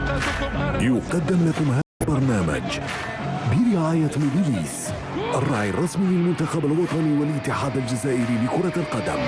يقدم لكم هذا البرنامج برعاية موديليس، الراعي الرسمي للمنتخب الوطني والاتحاد الجزائري لكرة القدم.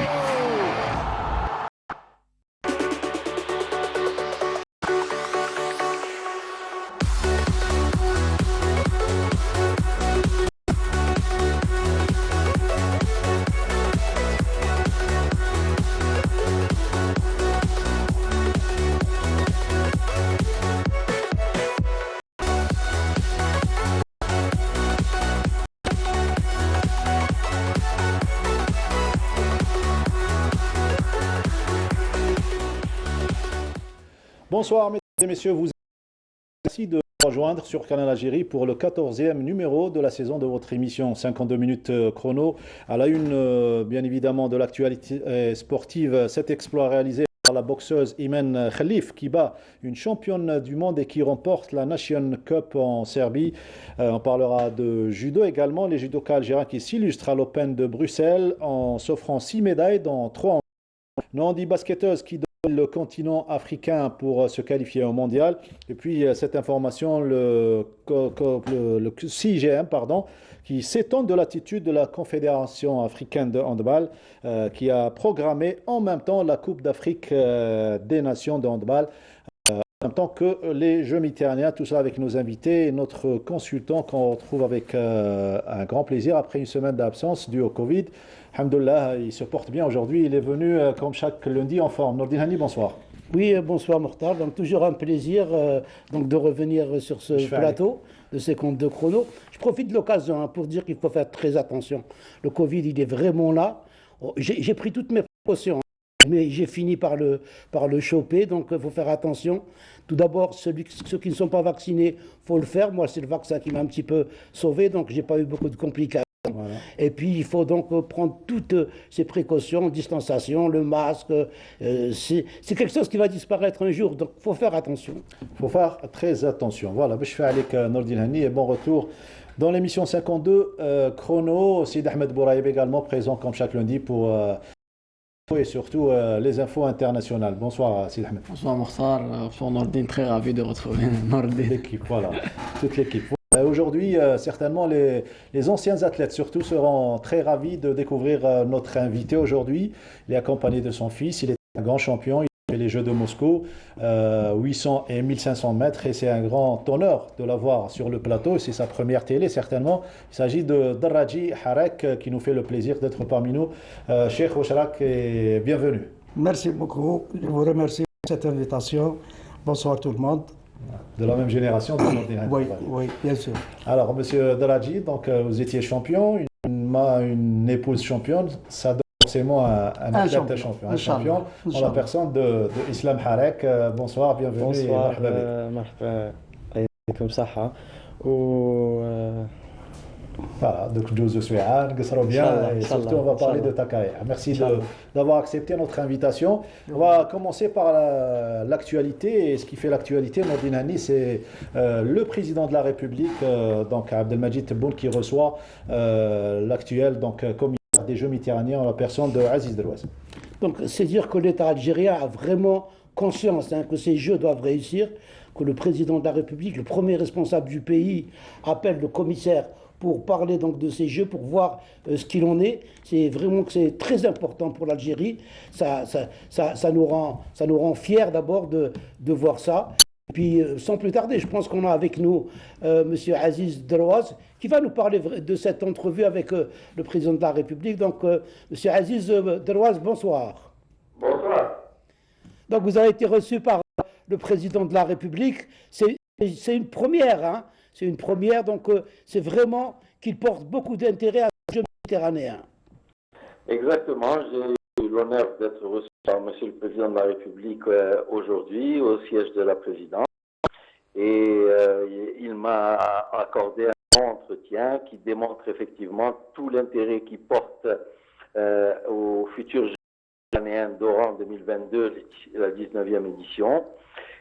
Bonsoir mesdames et messieurs, merci de nous rejoindre sur Canal Algérie pour le 14e numéro de la saison de votre émission 52 minutes chrono. À la une bien évidemment de l'actualité sportive, cet exploit réalisé par la boxeuse Imen Khalif qui bat une championne du monde et qui remporte la Nation Cup en Serbie. On parlera de judo également, les judokas algériens qui s'illustrent à l'Open de Bruxelles en s'offrant 6 médailles dans 3 ans. Nos handi-basketteuses qui le continent africain pour se qualifier au mondial. Et puis cette information, le CIGM, qui s'étonne de l'attitude de la Confédération africaine de handball, qui a programmé en même temps la Coupe d'Afrique des Nations de handball, en même temps que les Jeux méditerranéens, tout ça avec nos invités et notre consultant qu'on retrouve avec un grand plaisir après une semaine d'absence due au Covid. Alhamdoulilah, il se porte bien aujourd'hui. Il est venu comme chaque lundi en forme. Nordin Hani, bonsoir. Oui, bonsoir Mokhtar. Donc toujours un plaisir donc de revenir sur ce plateau de ces comptes de chrono. Je profite de l'occasion pour dire qu'il faut faire très attention. Le Covid, il est vraiment là. J'ai pris toutes mes précautions, mais j'ai fini par le choper, donc il faut faire attention. Tout d'abord, ceux qui ne sont pas vaccinés, il faut le faire. Moi, c'est le vaccin qui m'a un petit peu sauvé, donc je n'ai pas eu beaucoup de complications. Voilà. Et puis, il faut donc prendre toutes ces précautions, distanciation, le masque. C'est quelque chose qui va disparaître un jour, donc il faut faire attention. Il faut faire très attention. Voilà, je fais avec Nordin Hani et bon retour dans l'émission 52 chrono. Sid Ahmed Bouraïb également présent comme chaque lundi pour... et surtout les infos internationales. Bonsoir Sid Ahmed. Bonsoir Mokhtar, bonsoir Nordin, très ravi de retrouver Nordin. L'équipe, voilà, toute l'équipe. Aujourd'hui, certainement, les anciens athlètes surtout seront très ravis de découvrir notre invité aujourd'hui. Il est accompagné de son fils, il est un grand champion, il fait les Jeux de Moscou, 800 et 1500 mètres, et c'est un grand honneur de l'avoir sur le plateau. C'est sa première télé, certainement. Il s'agit de Daraji Harek, qui nous fait le plaisir d'être parmi nous. Cheikh Oshrak, et bienvenue. Merci beaucoup, je vous remercie pour cette invitation. Bonsoir tout le monde. De la même génération de oui, oui, bien sûr. Alors, monsieur Daraji, donc vous étiez champion, une épouse championne, ça donne forcément un athlète champion. Un champion en la personne de Islam Harek. Bonsoir, bienvenue. Bonsoir, marhaba, comme ça. Voilà, donc je suis bien et surtout on va parler de ta carrière. Merci d'avoir accepté notre invitation. On va commencer par l'actualité, et ce qui fait l'actualité, Nordin Hani, c'est le président de la République, donc Abdelmadjid Tebboune, qui reçoit l'actuel commissaire des Jeux méditerranéens en la personne de Aziz Derouaz. Donc c'est dire que l'État algérien a vraiment conscience que ces Jeux doivent réussir, que le président de la République, le premier responsable du pays, appelle le commissaire pour parler donc de ces Jeux, pour voir ce qu'il en est. C'est vraiment que c'est très important pour l'Algérie. Ça nous rend fiers d'abord de voir ça. Et puis, sans plus tarder, je pense qu'on a avec nous M. Aziz Derouaz, qui va nous parler de cette entrevue avec le président de la République. Donc, M. Aziz Derouaz, bonsoir. Bonsoir. Donc, vous avez été reçu par le président de la République. C'est une première, hein. C'est une première, donc c'est vraiment qu'il porte beaucoup d'intérêt à ce jeu méditerranéen. Exactement, j'ai eu l'honneur d'être reçu par Monsieur le Président de la République aujourd'hui au siège de la présidence. Et il m'a accordé un bon entretien qui démontre effectivement tout l'intérêt qu'il porte au futur jeu méditerranéen d'Oran 2022, la 19e édition.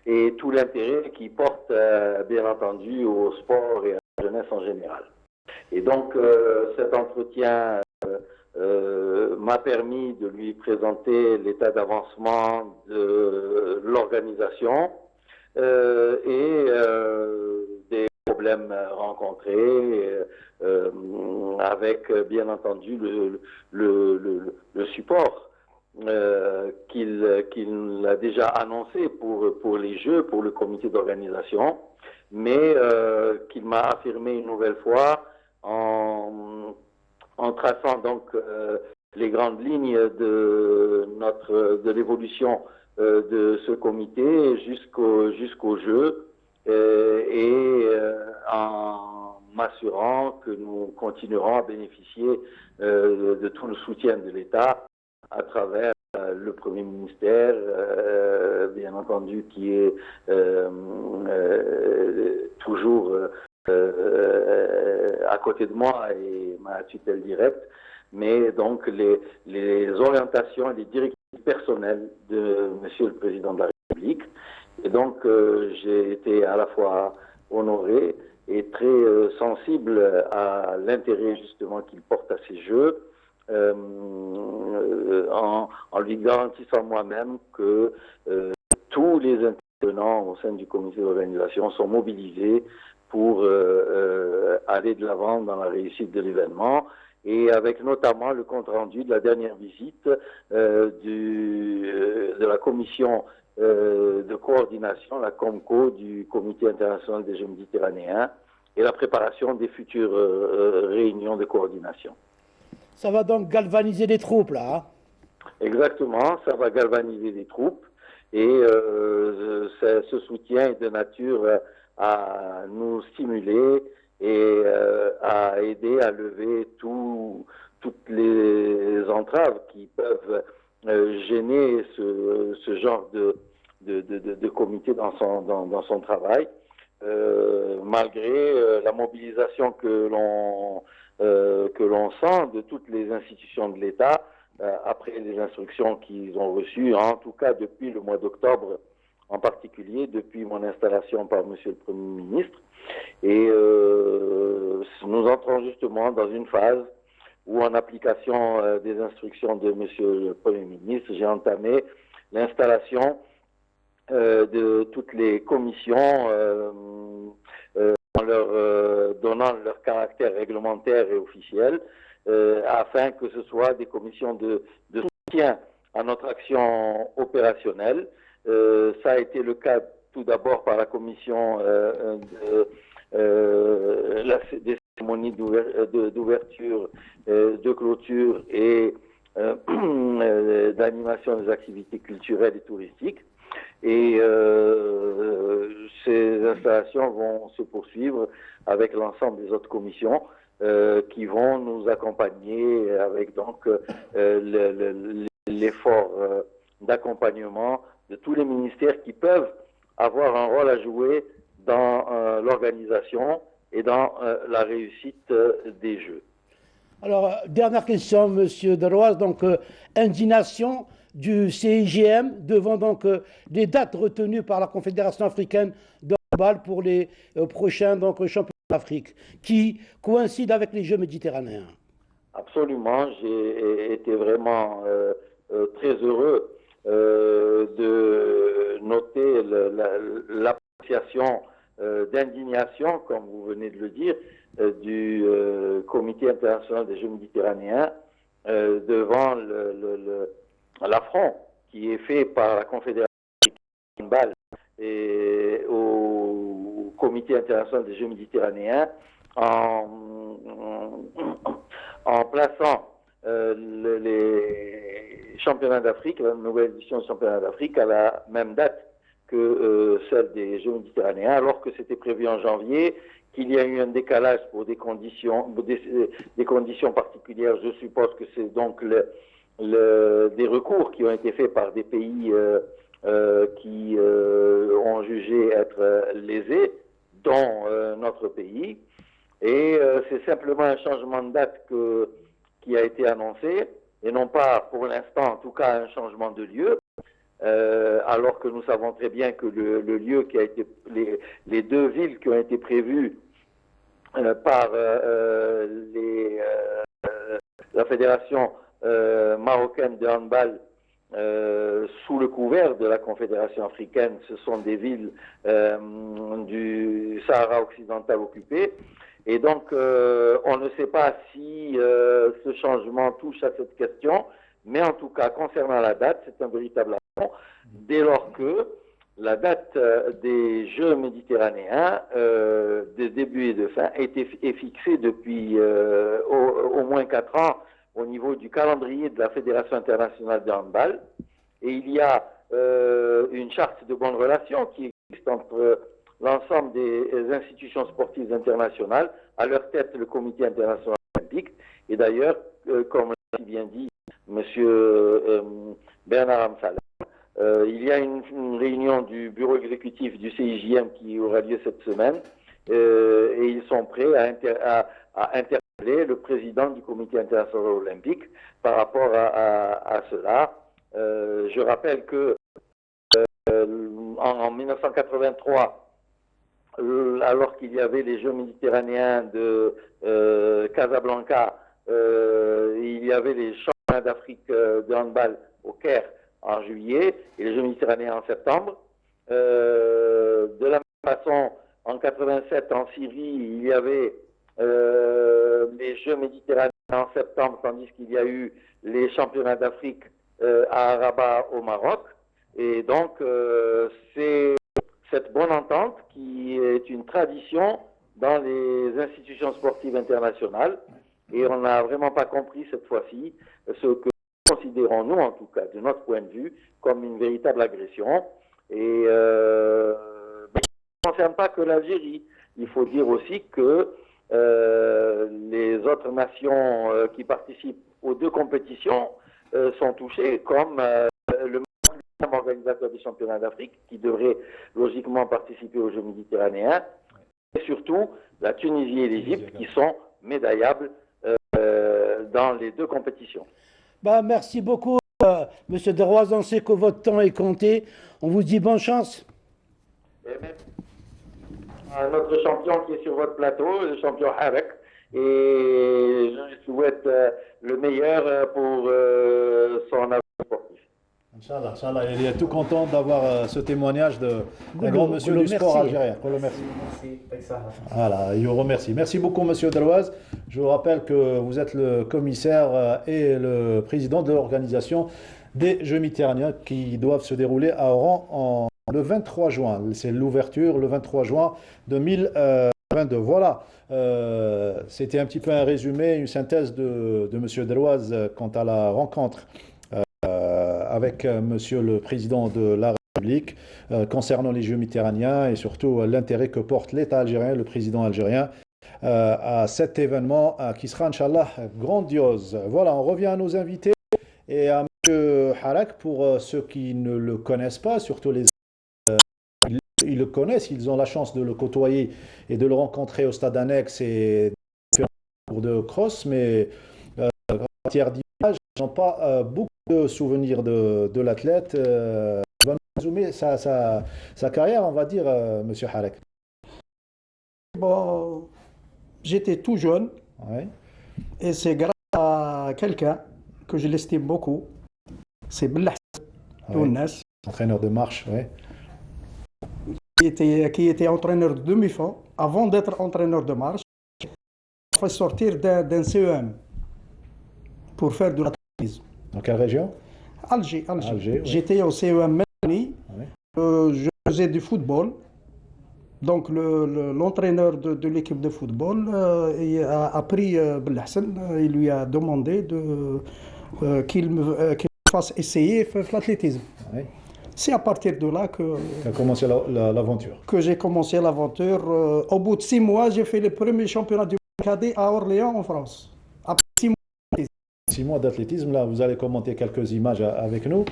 Et tout l'intérêt qu'il porte, bien entendu, au sport et à la jeunesse en général. Et donc, cet entretien m'a permis de lui présenter l'état d'avancement de l'organisation, et des problèmes rencontrés avec bien entendu le support qu'il a déjà annoncé pour les Jeux, pour le comité d'organisation, mais qu'il m'a affirmé une nouvelle fois en traçant donc les grandes lignes de l'évolution de ce comité jusqu'au jeu en m'assurant que nous continuerons à bénéficier de tout le soutien de l'État à travers le Premier ministère, bien entendu, qui est toujours à côté de moi et ma tutelle directe, mais donc les orientations et les directives personnelles de Monsieur le Président de la République. Et donc j'ai été à la fois honoré et très sensible à l'intérêt justement qu'il porte à ces Jeux, en lui garantissant moi-même que tous les intervenants au sein du comité d'organisation sont mobilisés pour aller de l'avant dans la réussite de l'événement, et avec notamment le compte-rendu de la dernière visite de la commission de coordination, la COMCO, du Comité international des Jeux méditerranéens, et la préparation des futures réunions de coordination. Ça va donc galvaniser les troupes, là, hein? Exactement, ça va galvaniser les troupes, et ce soutien est de nature à nous stimuler et à aider à lever toutes les entraves qui peuvent gêner ce genre de comité dans son travail, malgré la mobilisation que l'on sent de toutes les institutions de l'État après les instructions qu'ils ont reçues, en tout cas depuis le mois d'octobre, en particulier depuis mon installation par Monsieur le Premier ministre. Et nous entrons justement dans une phase où, en application des instructions de Monsieur le Premier ministre, j'ai entamé l'installation de toutes les commissions en leur donnant leur caractère réglementaire et officiel, afin que ce soit des commissions de soutien à notre action opérationnelle. Ça a été le cas tout d'abord par la commission des cérémonies d'ouverture, de clôture et d'animation des activités culturelles et touristiques. Et ces installations vont se poursuivre avec l'ensemble des autres commissions qui vont nous accompagner avec donc l'effort d'accompagnement de tous les ministères qui peuvent avoir un rôle à jouer dans l'organisation et dans la réussite des Jeux. Alors, dernière question, Monsieur Deroise. Donc, indignation du CIGM devant donc les dates retenues par la Confédération africaine de handball pour les prochains championnats d'Afrique, qui coïncident avec les Jeux méditerranéens. Absolument, j'ai été vraiment très heureux de noter l'appréciation d'indignation, comme vous venez de le dire, du Comité international des Jeux méditerranéens devant l'affront qui est fait par la Confédération de handball et au Comité international des Jeux méditerranéens en plaçant les championnats d'Afrique, la nouvelle édition des championnats d'Afrique, à la même date que celle des Jeux méditerranéens, alors que c'était prévu en janvier, qu'il y a eu un décalage pour des conditions particulières. Je suppose que c'est donc des recours qui ont été faits par des pays qui ont jugé être lésés, dont notre pays. Et c'est simplement un changement de date qui a été annoncé, et non pas, pour l'instant, en tout cas, un changement de lieu, alors que nous savons très bien que le lieu qui a été, les deux villes qui ont été prévues par la Fédération marocaine de handball sous le couvert de la Confédération africaine. Ce sont des villes du Sahara occidental occupé. Et donc, on ne sait pas si ce changement touche à cette question, mais en tout cas, concernant la date, c'est un véritable affront, dès lors que la date des Jeux méditerranéens, de début et de fin, est fixée depuis au moins 4 ans au niveau du calendrier de la Fédération internationale de handball. Et il y a une charte de bonnes relations qui existe entre l'ensemble des institutions sportives internationales, à leur tête le Comité international olympique. Et d'ailleurs, comme l'a si bien dit M. Bernard Amsala, il y a une réunion du bureau exécutif du CIJM qui aura lieu cette semaine et ils sont prêts à interpeller le président du Comité international olympique par rapport à cela. Je rappelle que en 1983, alors qu'il y avait les Jeux méditerranéens de Casablanca, il y avait les championnats d'Afrique de handball au Caire en juillet et les Jeux méditerranéens en septembre. De la même façon, en 87, en Syrie, il y avait les Jeux méditerranéens en septembre, tandis qu'il y a eu les championnats d'Afrique à Rabat au Maroc. Et donc, c'est cette bonne entente qui est une tradition dans les institutions sportives internationales. Et on n'a vraiment pas compris cette fois-ci ce que nous considérons, nous en tout cas, de notre point de vue, comme une véritable agression. Et ça ne concerne pas que l'Algérie. Il faut dire aussi que les autres nations qui participent aux 2 compétitions sont touchées, comme le organisateur des championnats d'Afrique, qui devrait logiquement participer aux Jeux méditerranéens, et surtout la Tunisie et l'Égypte, qui sont médaillables dans les 2 compétitions. Merci beaucoup, Monsieur Deroise. On sait que votre temps est compté. On vous dit bonne chance. Et même notre champion qui est sur votre plateau, le champion Harek, et je souhaite le meilleur pour son avenir sportif. Inch'Allah, Inch'Allah, il est tout content d'avoir ce témoignage d'un grand monsieur du sport algérien. On le remercie. Voilà, il vous remercie. Merci beaucoup, monsieur Deroise. Je vous rappelle que vous êtes le commissaire et le président de l'organisation des Jeux méditerranéens qui doivent se dérouler à Oran le 23 juin. C'est l'ouverture le 23 juin 2022. Voilà, c'était un petit peu un résumé, une synthèse de monsieur Deroise quant à la rencontre avec monsieur le président de la République concernant les Jeux méditerranéens et surtout l'intérêt que porte l'État algérien, le président algérien, à cet événement qui sera, Inch'Allah, grandiose. Voilà, on revient à nos invités et à monsieur Harek, pour ceux qui ne le connaissent pas, surtout les ils le connaissent, ils ont la chance de le côtoyer et de le rencontrer au stade annexe et de cross, mais en matière d'image, ils n'ont pas beaucoup de souvenirs de l'athlète. Il va nous résumer sa carrière, on va dire, monsieur Harek. Bon, j'étais tout jeune, Ouais. et c'est grâce à quelqu'un que je l'estime beaucoup. C'est Bellah Tounes, Entraîneur de marche, oui. qui était entraîneur de demi-fond. Avant d'être entraîneur de marche, il faut sortir d'un CEM pour faire de l'athlétisme. Dans quelle région? Alger. Alger, oui. J'étais au CEM Melani, Oui. je faisais du football. Donc l'entraîneur de l'équipe de football a pris Bellah Hassan, il lui a demandé qu'il fasse essayer l'athlétisme. Oui. C'est à partir de là Qui a commencé l'aventure. que j'ai commencé l'aventure. Au bout de 6 mois, j'ai fait le premier championnat du cadet à Orléans en France. Après 6 mois. 6 mois d'athlétisme, là, vous allez commenter quelques images avec nous.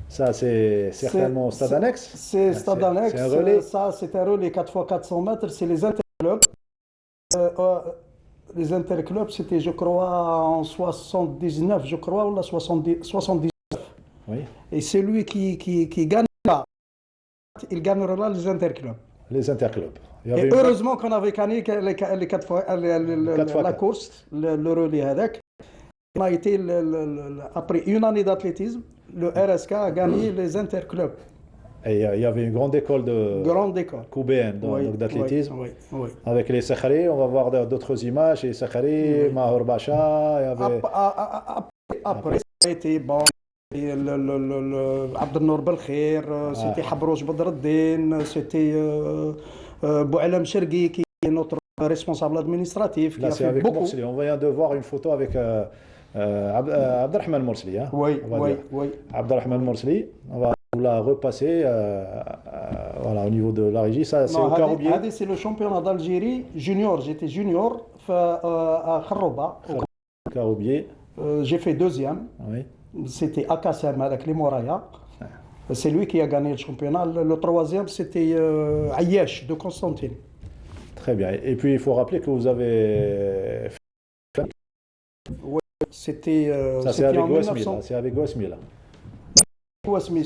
Ça, c'est certainement stade annexe. C'est stade annexe. C'est un relais. Ça, c'est un relais 4x400 mètres. C'est les interclubs. Les interclubs, c'était, je crois, en 79, je crois, ou la 79. Oui. Et celui qui gagnera, il gagnera les interclubs. Les interclubs. Il y Et avait une- heureusement qu'on avait gagné les 4 fois, la course, le relais avec. On a été, après une année d'athlétisme, Le RSK a gagné les interclubs. Et il y avait une grande école Grande école. cubaine Oui, donc d'athlétisme. oui, oui. Avec les Sakhari, on va voir d'autres images. Et Sakhari, Mahor Bacha, il y avait... Après, ça a été bon. Abdelnour Belkhair, c'était Habrouch Badreddin, c'était Boualem Chergui qui est notre responsable administratif. Là, c'est avec Morsli. On vient de voir une photo avec Abdelrahman Morsli. Hein, oui, oui. Abdelrahman Morsli, on va la repasser voilà, au niveau de la régie. Ça, c'est au Caroubier. C'est le championnat d'Algérie junior. J'étais junior à Kharouba. Caroubier. J'ai fait deuxième. Oui. C'était Akassem avec les Moraya. C'est lui qui a gagné le championnat. Le troisième, c'était Ayesh de Constantine. Très bien. Et puis, il faut rappeler que vous avez... Oui, c'était... ça, c'est avec Gouasmi. C'est avec Gouasmi, là. Gouasmi,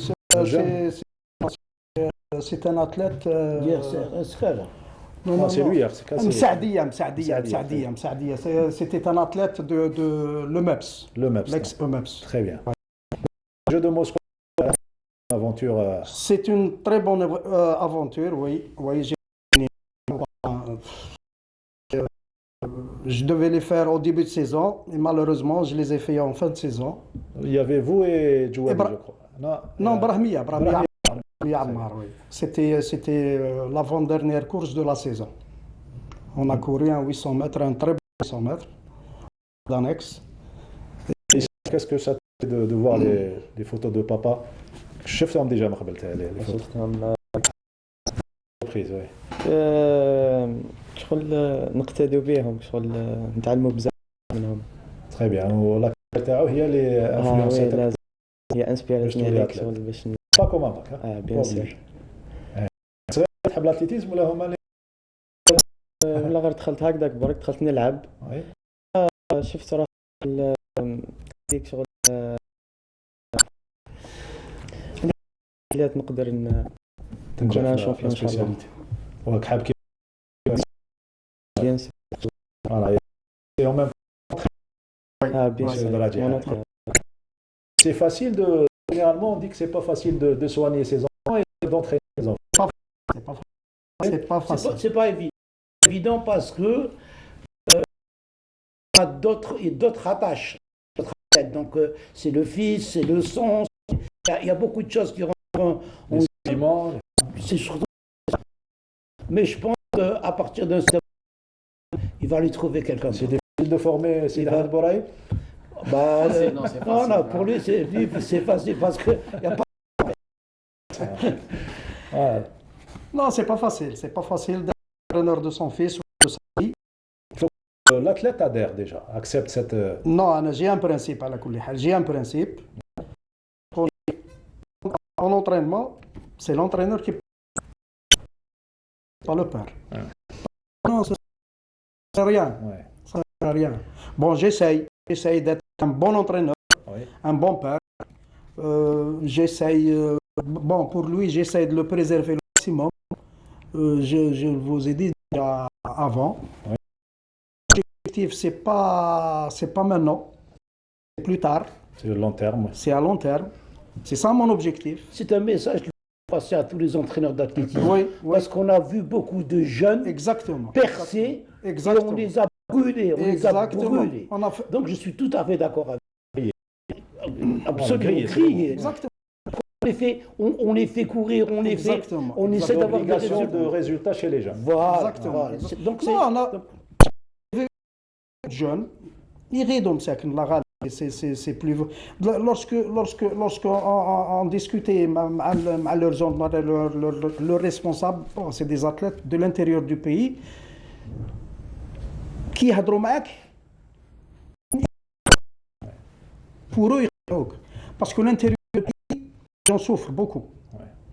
c'est un athlète... Non, c'est lui, Msadia. C'était un athlète de l'EMEPS. L'ex-EMEPS. Très bien. Le jeu de Moscou, une aventure... C'est une très bonne aventure, oui. Je devais les faire au début de saison, et malheureusement, je les ai fait en fin de saison. Il y avait vous et Djouabi, je crois. Non, Brahmia Ammar, oui. C'était l'avant-dernière course de la saison. On a couru un 800 mètres, un très bon 800 mètres d'annexe. Qu'est-ce que ça te fait de voir les photos de papa? شفتهم déjà ما قبل les photos. شفتهم surprise, oui. شغل نقتدوا بهم شغل نتعلموا بزاف منهم. Très bien. ولا تاعو هي اللي انفلونسات هي انسبيراتني عليك شغل باش با كومان باك. بيان سور. تحب الاتليتيزم ولا هما ولا غير دخلت هكذاك برك دخلت نلعب. شفت راه ديك شغل اللي نقدر نكون انا شامبيون ان شاء الله. وراك حاب كي بيان سور. فوالا اي ميم بيان سور. C'est facile de... Généralement, on dit que c'est pas facile de soigner ses enfants et d'entraîner ses enfants. C'est pas facile. C'est pas évident parce que on a d'autres attaches. Donc c'est le fils, c'est le sang. Il y a beaucoup de choses qui rentrent. C'est surtout. Mais je pense qu'à partir d'un certain moment, il va lui trouver quelqu'un. C'est difficile de former Sidrad Boraï. Bah, non, pour lui c'est facile parce que y a pas. Non, c'est pas facile. C'est pas facile d'être entraîneur de son fils ou de sa fille. L'athlète adhère déjà, accepte cette... Non, j'ai un principe à la Koulihal. J'ai un principe. En entraînement, c'est l'entraîneur qui... Pas le père. Non, ça ne sert à rien. Ça ne sert à rien. Bon, j'essaye d'être un bon entraîneur, un bon père. Bon, pour lui, j'essaye de le préserver le maximum. Je vous ai dit déjà avant. L'objectif, c'est pas maintenant, c'est plus tard. C'est le long terme. C'est à long terme. C'est ça mon objectif. C'est un message qui va passer à tous les entraîneurs d'athlétisme. Oui. Parce qu'on a vu beaucoup de jeunes percer. Exactement. Et on les a brûlés. On a fait... Donc je suis tout à fait d'accord avec vous. Absolument. Crier. Exactement. On les fait courir, on essaie d'avoir des résultats chez les jeunes. Voilà. Exactement. Donc on a jeunes, ils rient ça la c'est plus lorsqu'on discutait à leurs responsables, c'est des athlètes de l'intérieur du pays qui يهضروا معك pour eux parce que l'intérieur du pays les gens souffrent beaucoup.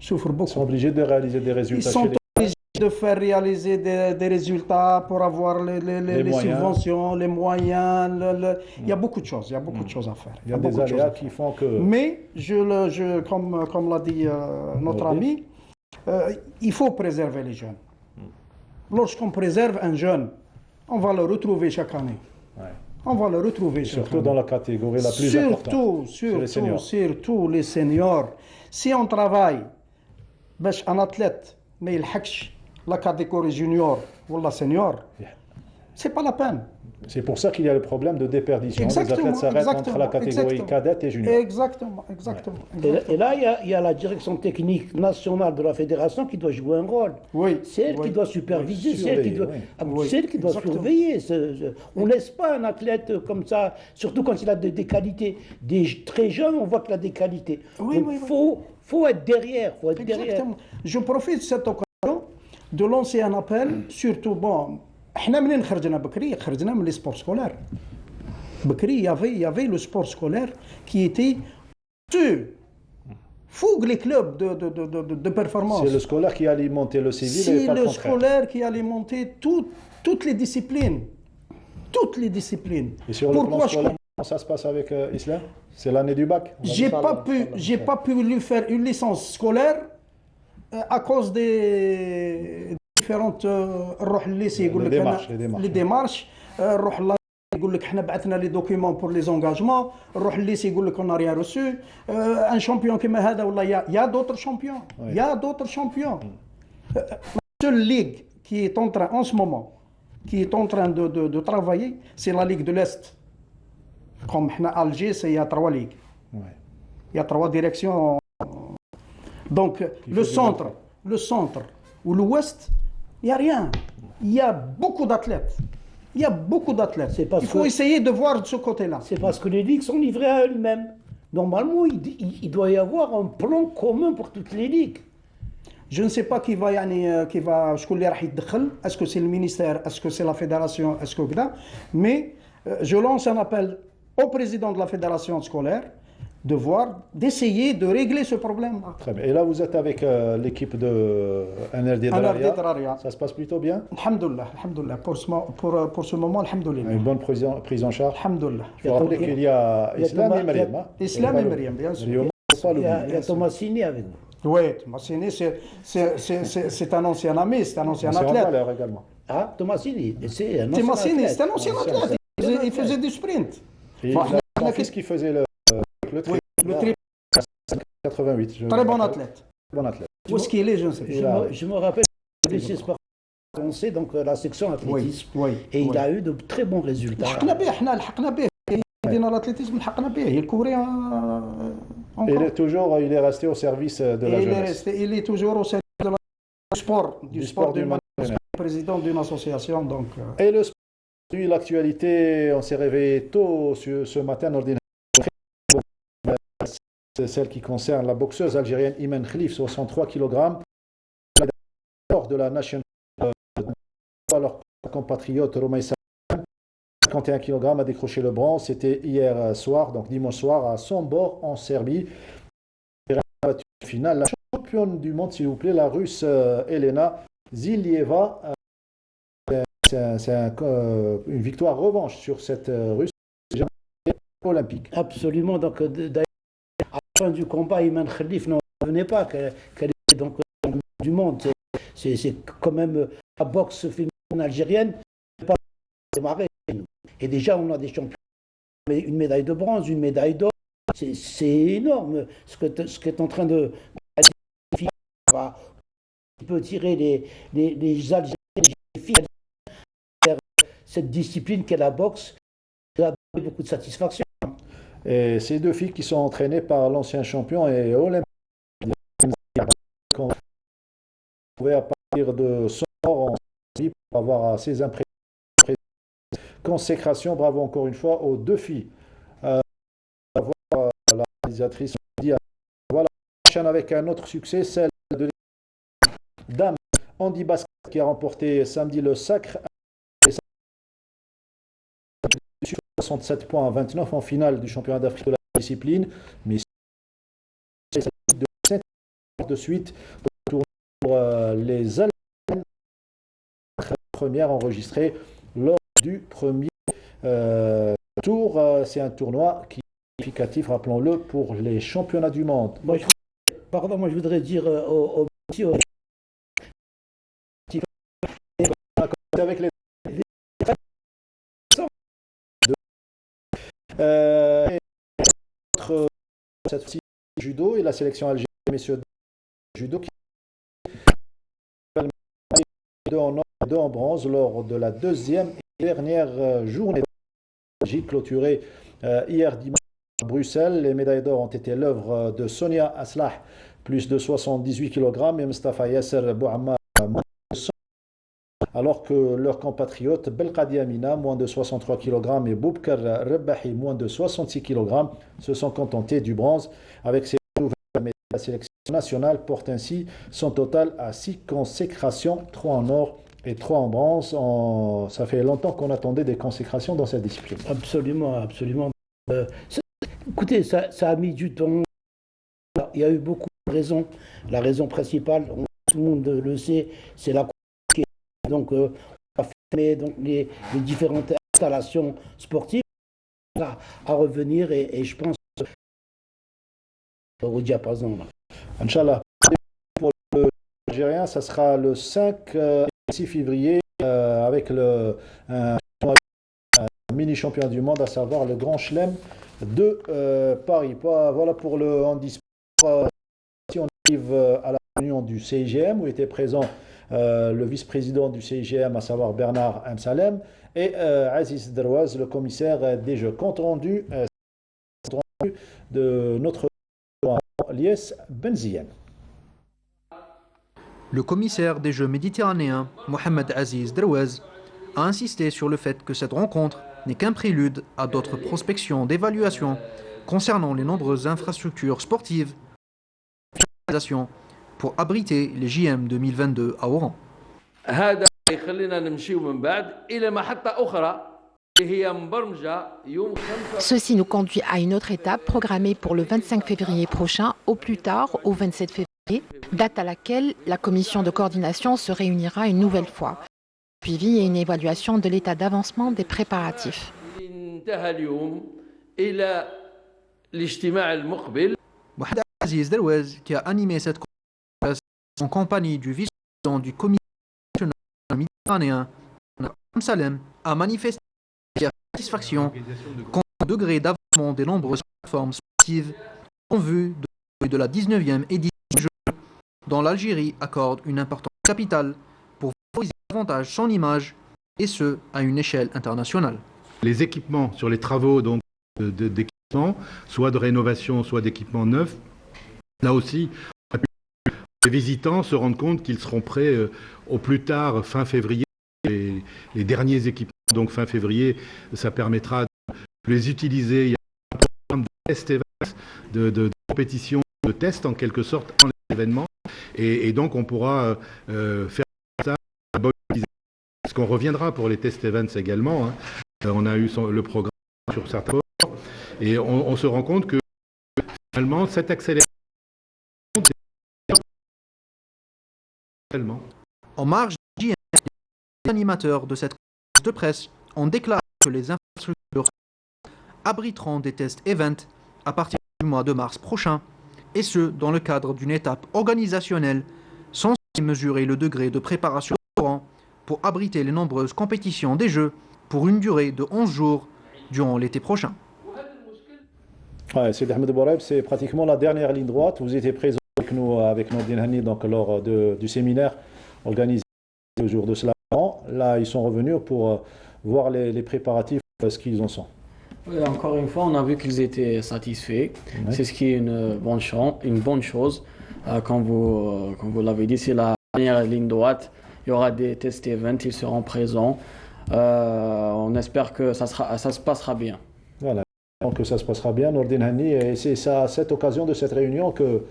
Ils sont obligés de réaliser des résultats. Ils sont obligés de faire réaliser des résultats pour avoir les subventions, les moyens. Il y a beaucoup de choses. Il y a beaucoup de choses à faire. Il y a des aléas qui font que... Mais, comme l'a dit notre ami, il faut préserver les jeunes. Lorsqu'on préserve un jeune, on va le retrouver chaque année. On va le retrouver. Surtout dans la catégorie la plus importante. Surtout les seniors. Si on travaille, un athlète, mais il hache la catégorie junior ou la senior, c'est pas la peine. C'est pour ça qu'il y a le problème de déperdition. Les athlètes s'arrêtent entre la catégorie cadette et junior. Exactement. Et là, il y a la direction technique nationale de la fédération qui doit jouer un rôle. Oui. C'est elle qui doit superviser, c'est elle qui doit surveiller. On ne laisse pas un athlète comme ça, surtout quand il a des qualités. Des très jeunes, on voit qu'il a des qualités. Il faut être derrière. Exactement. Je profite de cette occasion de lancer un appel, surtout, احنا منين خرجنا من les sports scolaires. بكري il y avait le sport scolaire qui était fougue les clubs de performance. C'est le scolaire qui alimentait le civil et pas le contraire. C'est le scolaire qui alimentait toutes les disciplines. Et sur le plan scolaire, comment ça se passe avec Islam? C'est l'année du bac? J'ai pas pu lui faire une licence scolaire à cause des différentes les démarches يقول لك احنا بعثنا لي دوكيومون بور لي زونغاجمون نروح لليسي يقول لك اون ريان روسو ان شامبيون كيما هذا ولا يا دوتر شامبيون seule ligue qui est en train en ce moment de travailler, c'est la Ligue de l'Est. Comme à Alger, il y a 3 ligues. Il y a 3 directions. Donc le centre ou l'ouest, il n'y a rien. Il y a beaucoup d'athlètes. Il faut essayer de voir de ce côté-là. C'est parce que les ligues sont livrées à elles-mêmes. Normalement, il doit y avoir un plan commun pour toutes les ligues. Je ne sais pas qui va est-ce que c'est le ministère, est-ce que c'est la fédération, est-ce que mais je lance un appel au président de la fédération scolaire d'essayer de régler ce problème-là. Très bien. Et là, vous êtes avec l'équipe de NRD Draria. Ça se passe plutôt bien? Alhamdoulilah. Pour ce moment, alhamdoulilah. Une bonne prise en charge? Alhamdoulilah. Il faut rappeler qu'il y a Islam et Myriam. Islam et Myriam, bien sûr. Il y a Thomasini avec vous. Oui, Thomasini, c'est un ancien ami, c'est un ancien athlète. Également. Ah, Thomasini, c'est un ancien athlète. Il faisait du sprint. Mon fils qui faisait le triple 88. Très bon athlète. Où est-ce qu'il est, je ne sais pas. Je me rappelle que le lycée sportif français, donc la section athlétisme, et il a eu de très bons résultats. Il est resté au service de la jeunesse. Il est toujours au service du sport du président d'une association. Donc. Et le sport, l'actualité, on s'est réveillé tôt ce matin dans le c'est celle qui concerne la boxeuse algérienne Imen Khalif, 63 kg. De la National leur compatriote Romaïssa, 51 kg, a décroché le bronze. C'était hier soir, donc dimanche soir, à Sombor, en Serbie. Finale, la championne du monde, s'il vous plaît, la russe Elena Zilieva. C'est une victoire revanche sur cette russe olympique. Absolument. Donc, d'ailleurs, à la fin du combat, Imen Khalif n'en revenait pas qu'elle était donc du monde. C'est quand même la boxe féminine algérienne pas démarré. Et déjà, on a des champions, une médaille de bronze, une médaille d'or. C'est énorme ce qu'est en train de dire. On peut tirer les Algériens, les filles vers cette discipline qu'est la boxe. Ça a donné beaucoup de satisfaction. Et ces 2 filles qui sont entraînées par l'ancien champion et olympique, qu'on pouvait à partir de son mort en Serbie pour avoir assez impressionnant. Consécration, bravo encore une fois aux 2 filles. La réalisatrice dit voilà, on enchaîne avec un autre succès, celle de Dame Handi Basket qui a remporté samedi le sacre. 67 points à 29 en finale du championnat d'Afrique de la discipline, mais de 7 de suite pour les Allemands, première enregistrée lors du premier tour. C'est un tournoi qui est significatif, rappelons-le, pour les championnats du monde. Moi, je voudrais dire aux petits, avec les Et cette fois-ci, judo et la sélection algérienne, messieurs judo, qui deux en or et deux en bronze lors de la deuxième et dernière journée de Belgique clôturée hier dimanche à Bruxelles. Les médailles d'or ont été l'œuvre de Sonia Aslah, plus de 78 kg, et Mustafa Yasser Bouhammar, moins de 100, alors que leurs compatriotes Belkadi Amina, moins de 63 kg, et Boubkar Rebahi, moins de 66 kg, se sont contentés du bronze. Avec ces nouvelles médailles, la sélection nationale porte ainsi son total à 6 consécrations, 3 en or et 3 en bronze. Ça fait longtemps qu'on attendait des consécrations dans cette discipline. Absolument, absolument. Écoutez, ça a mis du temps. Il y a eu beaucoup de raisons. La raison principale, tout le monde le sait, c'est la Covid. Donc, on a fermé donc, les différentes installations sportives à revenir et je pense au diapason. Inch'Allah. Pour l'Algérien, ça sera le 5 et 6 février avec un mini champion du monde, à savoir le Grand Chelem de Paris. Voilà pour le handisport. Si on arrive à la réunion du CIGM où était présent le vice-président du CIGM, à savoir Bernard Amsalem, et Aziz Derouaz, le commissaire des Jeux. Compte rendu de notre Lies Benziane. Le commissaire des Jeux méditerranéens, Mohamed Aziz Derouaz, a insisté sur le fait que cette rencontre n'est qu'un prélude à d'autres prospections d'évaluation concernant les nombreuses infrastructures sportives pour abriter les JM 2022 à Oran. Ceci nous conduit à une autre étape programmée pour le 25 février prochain, au plus tard au 27 février, date à laquelle la commission de coordination se réunira une nouvelle fois. Suivi et une évaluation de l'état d'avancement des préparatifs. Mohamed Aziz Derouaz, qui a animé cette conférence en compagnie du vice-président du comité national méditerranéen, Salem, a manifesté sa satisfaction quant au degré d'avancement des nombreuses plateformes sportives en vue de la 19e édition du jeu, dont l'Algérie accorde une importance capitale pour valoriser davantage son image, et ce, à une échelle internationale. Les équipements sur les travaux donc, d'équipement, soit de rénovation, soit d'équipements neufs, là aussi, les visitants se rendent compte qu'ils seront prêts au plus tard fin février. Les derniers équipements, donc fin février, ça permettra de les utiliser. Il y a un programme de test events, de compétition, de test en quelque sorte dans les événements, et donc on pourra faire ça à bonne utilisation. Parce qu'on reviendra pour les test events également. Hein. On a eu le programme sur certains sports, et on se rend compte que finalement cette accélération En marge du JM, les animateurs de cette conférence de presse ont déclaré que les infrastructures abriteront des tests events à partir du mois de mars prochain, et ce, dans le cadre d'une étape organisationnelle censée mesurer le degré de préparation pour abriter les nombreuses compétitions des Jeux pour une durée de 11 jours durant l'été prochain. Ouais, c'est Ahmed Bouraib, c'est pratiquement la dernière ligne droite. Vous étiez présent avec nous, avec Nordine Hani, donc lors du séminaire organisé le jour de cela. Là, ils sont revenus pour voir les préparatifs, ce qu'ils en sont. Oui, encore une fois, on a vu qu'ils étaient satisfaits. Ouais. C'est ce qui est une bonne chose. Comme vous l'avez dit, c'est la dernière ligne droite. Il y aura des test events, ils seront présents. On espère que ça se passera bien. Voilà, donc que ça se passera bien, Nordine Hani. Et c'est à cette occasion de cette réunion que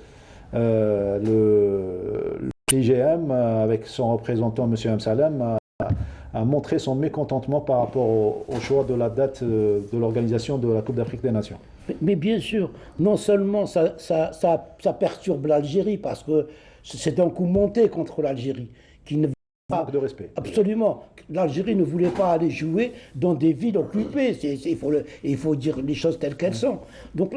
le CIGM, avec son représentant, M. Amsalem, a montré son mécontentement par rapport au choix de la date de l'organisation de la Coupe d'Afrique des Nations. Mais bien sûr, non seulement ça perturbe l'Algérie, parce que c'est un coup monté contre l'Algérie, qui ne manque de respect. Absolument. L'Algérie ne voulait pas aller jouer dans des villes occupées. Il faut dire les choses telles qu'elles sont. Donc,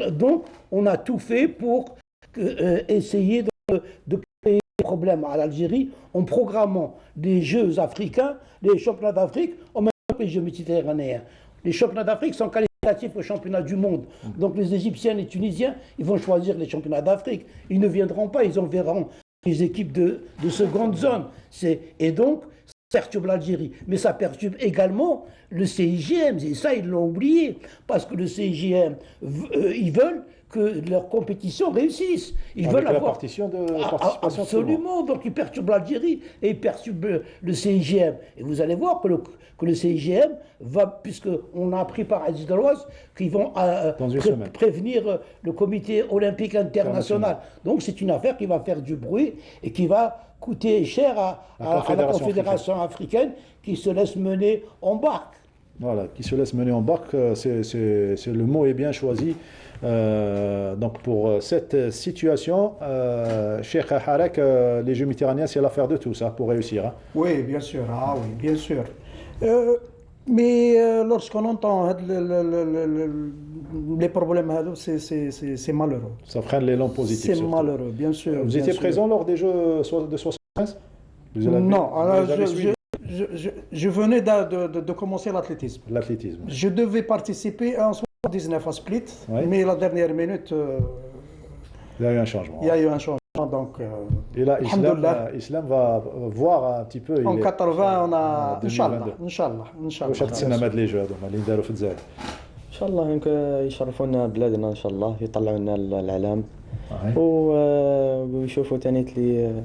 on a tout fait pour essayer de créer des problèmes à l'Algérie en programmant des Jeux africains, les championnats d'Afrique, en même temps que les Jeux méditerranéens. Les championnats d'Afrique sont qualifiés au championnat du monde. Donc les Égyptiens et les Tunisiens, ils vont choisir les championnats d'Afrique. Ils ne viendront pas, ils enverront les équipes de seconde zone. Et donc, ça perturbe l'Algérie. Mais ça perturbe également le CIGM. Et ça, ils l'ont oublié. Parce que le CIGM, ils veulent que leur compétition réussisse. Ils veulent avoir participation de participation. Absolument. Donc ils perturbent l'Algérie et ils perturbent le CIGM. Et vous allez voir que le CIGM va, puisqu'on a appris par Aziz Deloise qu'ils vont prévenir le comité olympique international. Donc c'est une affaire qui va faire du bruit et qui va coûter cher à la Confédération africaine qui se laisse mener en barque. Voilà, qui se laisse mener en barque, le mot est bien choisi. Donc pour cette situation, Cheikh Harek, les Jeux méditerranéens, c'est l'affaire de tous pour réussir. Hein. Oui, bien sûr. Ah, oui, bien sûr. Mais lorsqu'on entend les problèmes, c'est malheureux. Ça freine l'élan positif. C'est malheureux, bien sûr. Vous étiez présent lors des Jeux de 75 ? Non, alors je venais de commencer l'athlétisme. L'athlétisme. Je devais participer en 19 à Split, mais la dernière minute, il y a eu un changement. Il y a eu un changement, donc. Et là, Islam va voir un petit peu. En 80, on a. Inch'Allah. واش تسنى هاد لي جو هذوما اللي نداروا في الجزائر؟ ان شاء الله يشرفونا بلادنا ان شاء الله يطلعوا لنا الاعلام ويشوفوا ثاني اللي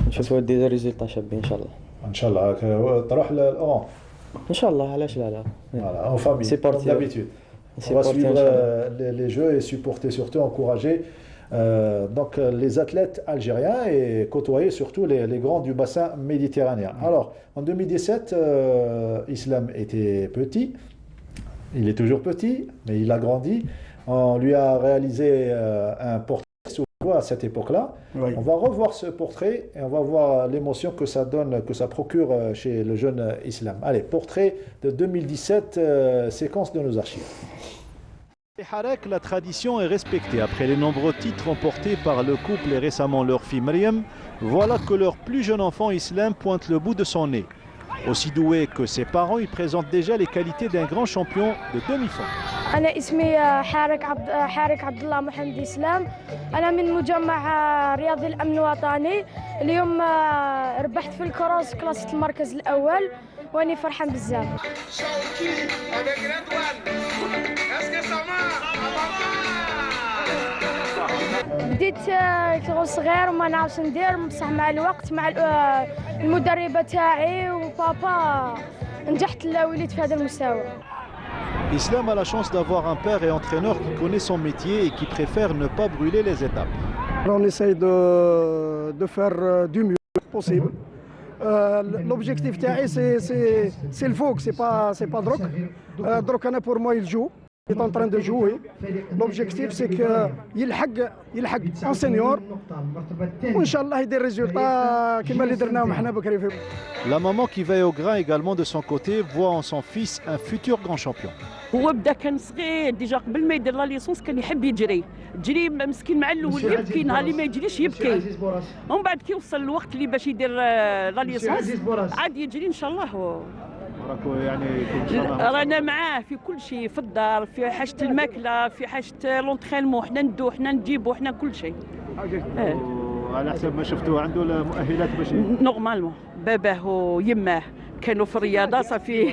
نشوفوا دي ريزولطا شابين ان شاء الله. ان شاء الله تروح للاوران. ان شاء الله علاش لا. Voilà, en famille. C'est parti. D'habitude. On va suivre les jeux et supporter, surtout encourager donc les athlètes algériens et côtoyer surtout les grands du bassin méditerranéen. Alors, en 2017, Islam était petit, il est toujours petit, mais il a grandi. On lui a réalisé un portrait sous voix à cette époque-là. Oui. On va revoir ce portrait et on va voir l'émotion que ça donne, que ça procure chez le jeune Islam. Allez, portrait de 2017, séquence de nos archives. Harek, la tradition est respectée. Après les nombreux titres remportés par le couple et récemment leur fille Mariam, voilà que leur plus jeune enfant Islam pointe le bout de son nez. Aussi doué que ses parents, il présente déjà les qualités d'un grand champion de demi-fond. أنا اسمي حارك عبد الله محمد إسلام. أنا من مجمع رياضي الأمن الوطني. اليوم ربحت في الكروس كلاس المركز الأول وأني فرحان بزاف. بديت صغير وما نعرفش ندير بصح مع الوقت مع المدربة تاعي وبابا نجحت وليت في هذا المستوى. Islam a la chance d'avoir un père et entraîneur qui connaît son métier et qui préfère ne pas brûler les étapes. On essaye de faire du mieux possible. L'objectif تاعي c'est le faux, c'est pas Drok. Drok أنا pour moi il joue. Il est en train de jouer. L'objectif c'est que يلحق en senior. Inch'Allah يدير résultats كما اللي درناهم حنا بكري في. La maman qui veille au grain également de son côté voit en son fils un futur grand champion. هو بدا كان صغير ديجا قبل ما يدير لا ليسونس كان يحب يجري مسكين مع الاول يبكي نهار اللي ما يجريش يبكي ومن بعد كي وصل الوقت اللي باش يدير لا ليسونس عاد يجري ان شاء الله يعني رانا معاه في كل شيء في الدار في حاجه الماكله في حاجه لونترينمون حنا ندو حنا نجيبو حنا كل شيء على حسب ما شفتوا عنده المؤهلات باش نورمالمون باباه ويماه كانوا في الرياضه صافي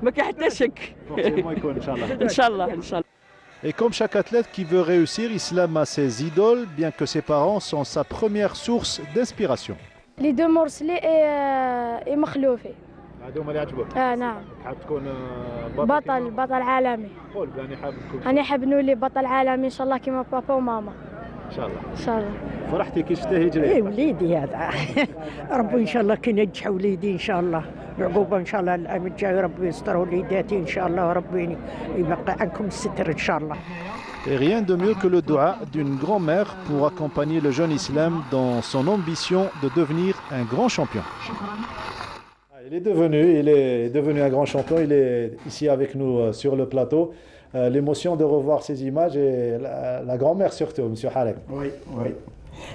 ما كاين حتى شك يكون ان شاء الله ان شاء الله ان شاء الله. Et comme chaque athlète qui veut réussir, Islam a ses idoles, bien que ses parents sont sa première source d'inspiration. Les deux مرسلي et مخلوفي. هذوما اللي عجبوك؟ نعم. حاب تكون بطل عالمي. قول يعني حاب تكون. أنا حاب نولي بطل عالمي إن شاء الله كيما بابا وماما. إن شاء الله. إن شاء الله. فرحتي كي شفتيه يجري؟ إيه وليدي هذا ربي إن شاء الله كي ننجح وليدي إن شاء الله العقوبة إن شاء الله العام الجاي ربي يستر وليداتي إن شاء الله وربي يبقى عنكم الستر إن شاء الله. Et rien de mieux que le dua d'une grand-mère pour accompagner le jeune Islam dans son ambition de devenir un grand champion. Il est devenu un grand champion, il est ici avec nous sur le plateau. L'émotion de revoir ces images et la grand-mère surtout, M. Harek. Oui, oui.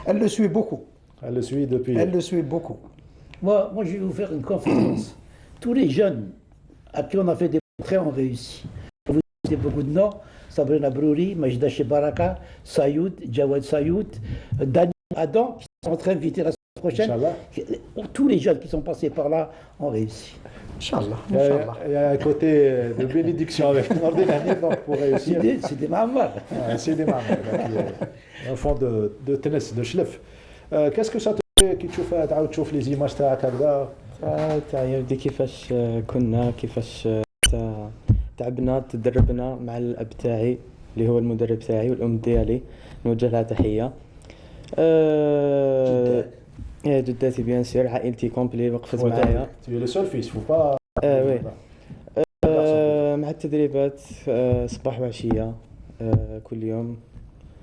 Elle le suit beaucoup. Elle le suit depuis... Elle le suit beaucoup. Moi, je vais vous faire une conférence. Tous les jeunes à qui on a fait des portraits ont réussi. citer beaucoup de noms. Sabrina Brouri, Majda Chebaraka, Sayoud, Jawad Sayoud, Daniel Adam, qui sont en train d'inviter la semaine prochaine. Tous les jeunes qui sont passés par là ont réussi. Inch'Allah. Il y a un côté de bénédiction avec Nordin pour réussir. C'est des mamans. C'est des mamans. Un fond de tennis, de chlef. Qu'est-ce que ça te fait كي تشوف les images تاعك هكذا؟ تاع كيفاش كنا كيفاش تعبنا تدربنا مع الاب تاعي اللي هو المدرب تاعي والام ديالي نوجه لها تحيه. جداتي بيان سير عائلتي كومبلي وقفت معايا. Tu es le seul fils, faut pas. وي. مع التدريبات صباح وعشيه كل يوم.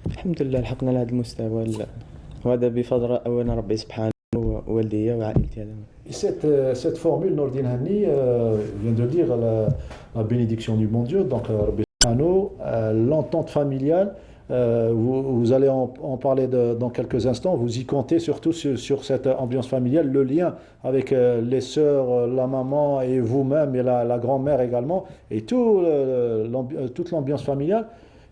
الحمد لله لحقنا لهذا المستوى وهذا بفضل اولا ربي سبحانه ووالديا وعائلتي هذا. Cette formule, Nordin Hani vient de dire la bénédiction du bon Dieu, donc l'entente familiale, vous allez en parler dans quelques instants, vous y comptez surtout sur cette ambiance familiale, le lien avec les sœurs, la maman et vous-même et la grand-mère également, et toute l'ambiance familiale.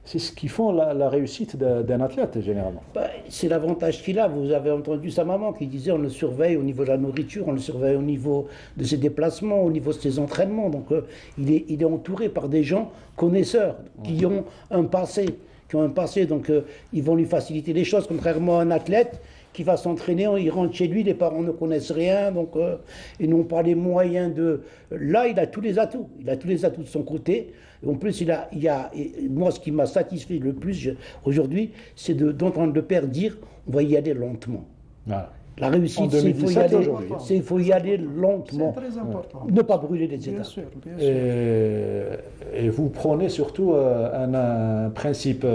C'est ce qui font la réussite d'un athlète, généralement. C'est l'avantage qu'il a. Vous avez entendu sa maman qui disait on le surveille au niveau de la nourriture, on le surveille au niveau de ses déplacements, au niveau de ses entraînements. Donc il est entouré par des gens connaisseurs qui ont un passé. Donc ils vont lui faciliter les choses, contrairement à un athlète qui va s'entraîner, il rentre chez lui, les parents ne connaissent rien, donc ils n'ont pas les moyens de... Là, il a tous les atouts. Il a tous les atouts de son côté. Et en plus, moi, ce qui m'a satisfait le plus aujourd'hui, c'est d'entendre le père dire on va y aller lentement. Voilà. La réussite, c'est il faut y aller lentement. C'est très important. Ne pas brûler les étapes. Bien sûr. Et vous prenez surtout un principe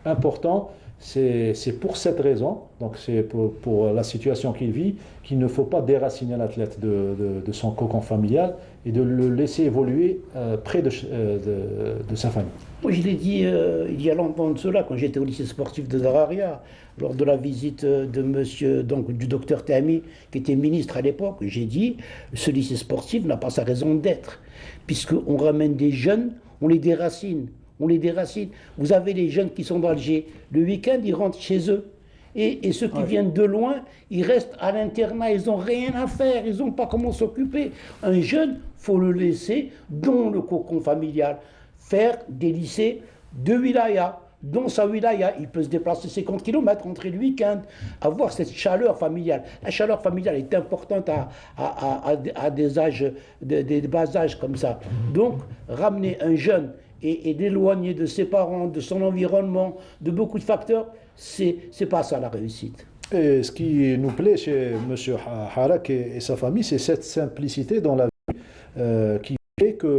important. C'est pour cette raison, donc c'est pour la situation qu'il vit, qu'il ne faut pas déraciner l'athlète de son cocon familial et de le laisser évoluer près de sa famille. Moi, je l'ai dit il y a longtemps de cela, quand j'étais au lycée sportif de Dararia, lors de la visite du docteur Tami, qui était ministre à l'époque, j'ai dit, ce lycée sportif n'a pas sa raison d'être, puisqu'on ramène des jeunes, on les déracine. Vous avez les jeunes qui sont d'Alger, le week-end, ils rentrent chez eux. Et ceux qui viennent de loin, ils restent à l'internat, ils n'ont rien à faire, ils n'ont pas comment s'occuper. Un jeune, il faut le laisser dans le cocon familial, faire des lycées de wilaya. Dans sa wilaya, il peut se déplacer 50 km, rentrer le week-end, avoir cette chaleur familiale. La chaleur familiale est importante à des âges, des bas âges comme ça. Donc, ramener un jeune et d'éloigner de ses parents, de son environnement, de beaucoup de facteurs, c'est pas ça la réussite. Et ce qui nous plaît chez M. Harak et sa famille, c'est cette simplicité dans la vie qui fait que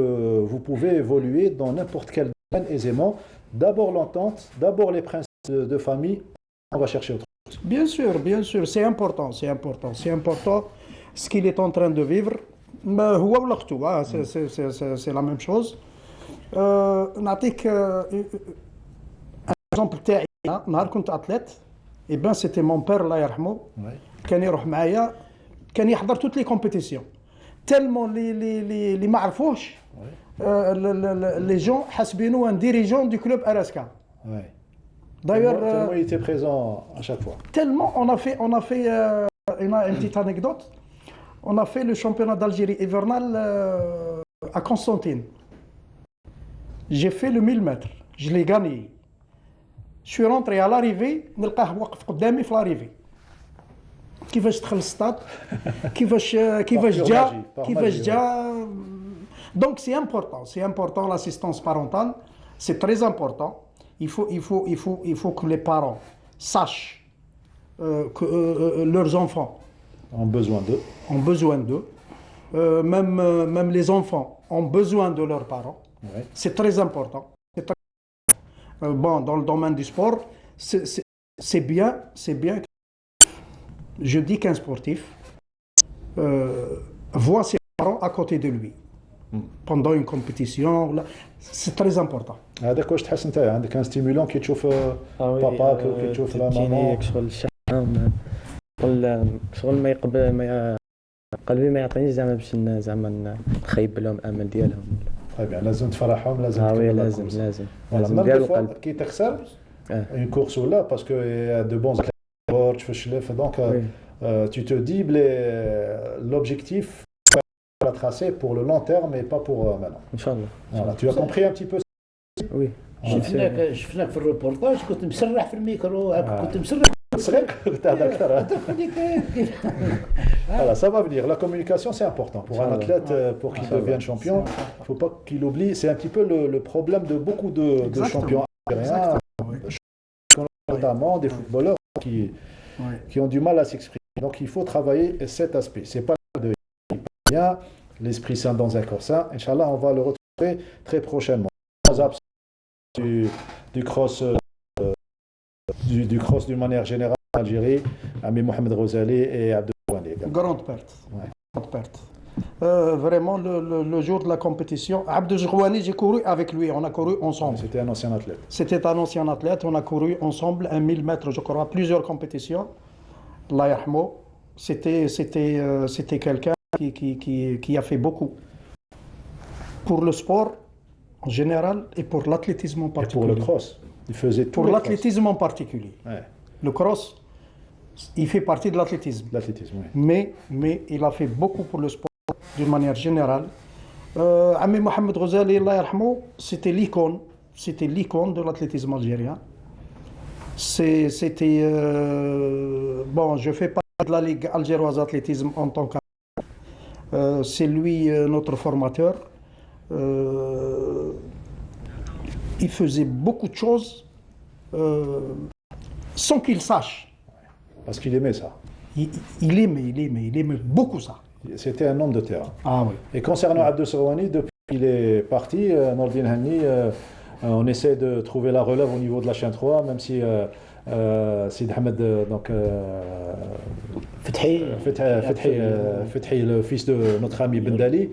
vous pouvez évoluer dans n'importe quel domaine aisément. D'abord l'entente, d'abord les principes de famille, on va chercher autre chose. Bien sûr, c'est important ce qu'il est en train de vivre. C'est la même chose. نعطيك اكزومبل تاعي نهار كنت اتليت سيتي مون بير الله يرحمه كان يروح معايا كان يحضر توت لي كومبيتيسيون تالمون لي ما عرفوش لي جون حاسبينو ان ديريجون دو كلوب اراسكا d'ailleurs il était présent à chaque fois tellement on a fait une petite anecdote on a fait le championnat d'Algérie hivernal à Constantine. J'ai fait le 1000 mètres, je l'ai gagné. Je suis rentré à l'arrivée, نلقاه واقف قدامي في l'arrivée. كيفاش دخل الستاد كيفاش جا Donc c'est important l'assistance parentale, c'est très important. Il faut que les parents sachent que leurs enfants ont besoin d'eux. Même les enfants ont besoin de leurs parents. Ouais. C'est très important. Dans le domaine du sport, c'est bien. Je dis qu'un sportif voit ses parents à côté de lui pendant une compétition. C'est très important. هذاك واش تحس انت عندك ان ستيمولون كي تشوف باباك وكي تشوف لا ماما شغل الشحن شغل ما يقبل ما قلبي ما يعطينيش زعما باش زعما نخيب لهم الامل ديالهم. Très bien, لازم تفرحهم لازم وي لازم voilà même des fois كي تخسر une course ou là parce que y a de bons athlètes tu fais chlef donc tu te dis l'objectif à tracer pour le long terme et pas pour maintenant. Inch'Allah. Voilà, tu as compris un petit peu. Oui. شفناك في الريبورتاج كنت مسرح في الميكرو كنت مسرح Voilà, ça va venir. La communication, c'est important. Pour un athlète, pour qu'il devienne champion, il ne faut pas qu'il oublie. C'est un petit peu le problème de beaucoup de champions algériens, notamment des footballeurs qui ont du mal à s'exprimer. Donc, il faut travailler cet aspect. Ce n'est pas de bien, l'esprit sain dans un corps sain. Inch'Allah, on va le retrouver très prochainement. Du cross d'une manière générale en Algérie, Ami Mohamed Ghazali et Abdou Ghani. Grande perte. Ouais. Grande perte. Vraiment, le jour de la compétition, Abdou Ghani, j'ai couru avec lui, on a couru ensemble. C'était un ancien athlète. C'était un ancien athlète, on a couru ensemble 1000 mètres, je crois, plusieurs compétitions. Allah yarhamou. C'était quelqu'un qui a fait beaucoup pour le sport en général et pour l'athlétisme en particulier. Et pour le cross. Il faisait tout. Pour l'athlétisme en particulier. Ouais. Le cross, il fait partie de l'athlétisme. L'athlétisme, oui. Mais il a fait beaucoup pour le sport d'une manière générale. Ami Mohamed Ghazali, Allah yarhamou, c'était l'icône de l'athlétisme algérien. C'était bon, je fais partie de la Ligue algéroise d'athlétisme en tant que c'est lui notre formateur. Il faisait beaucoup de choses sans qu'il sache. Parce qu'il aimait ça. Il aimait beaucoup ça. C'était un homme de terrain. Ah oui. Et concernant Abdou Ghani, depuis qu'il est parti, Nordine Hani, on essaie de trouver la relève au niveau de la chaîne 3, même si Sid Ahmed, donc Fethi, le fils de notre ami Bendali,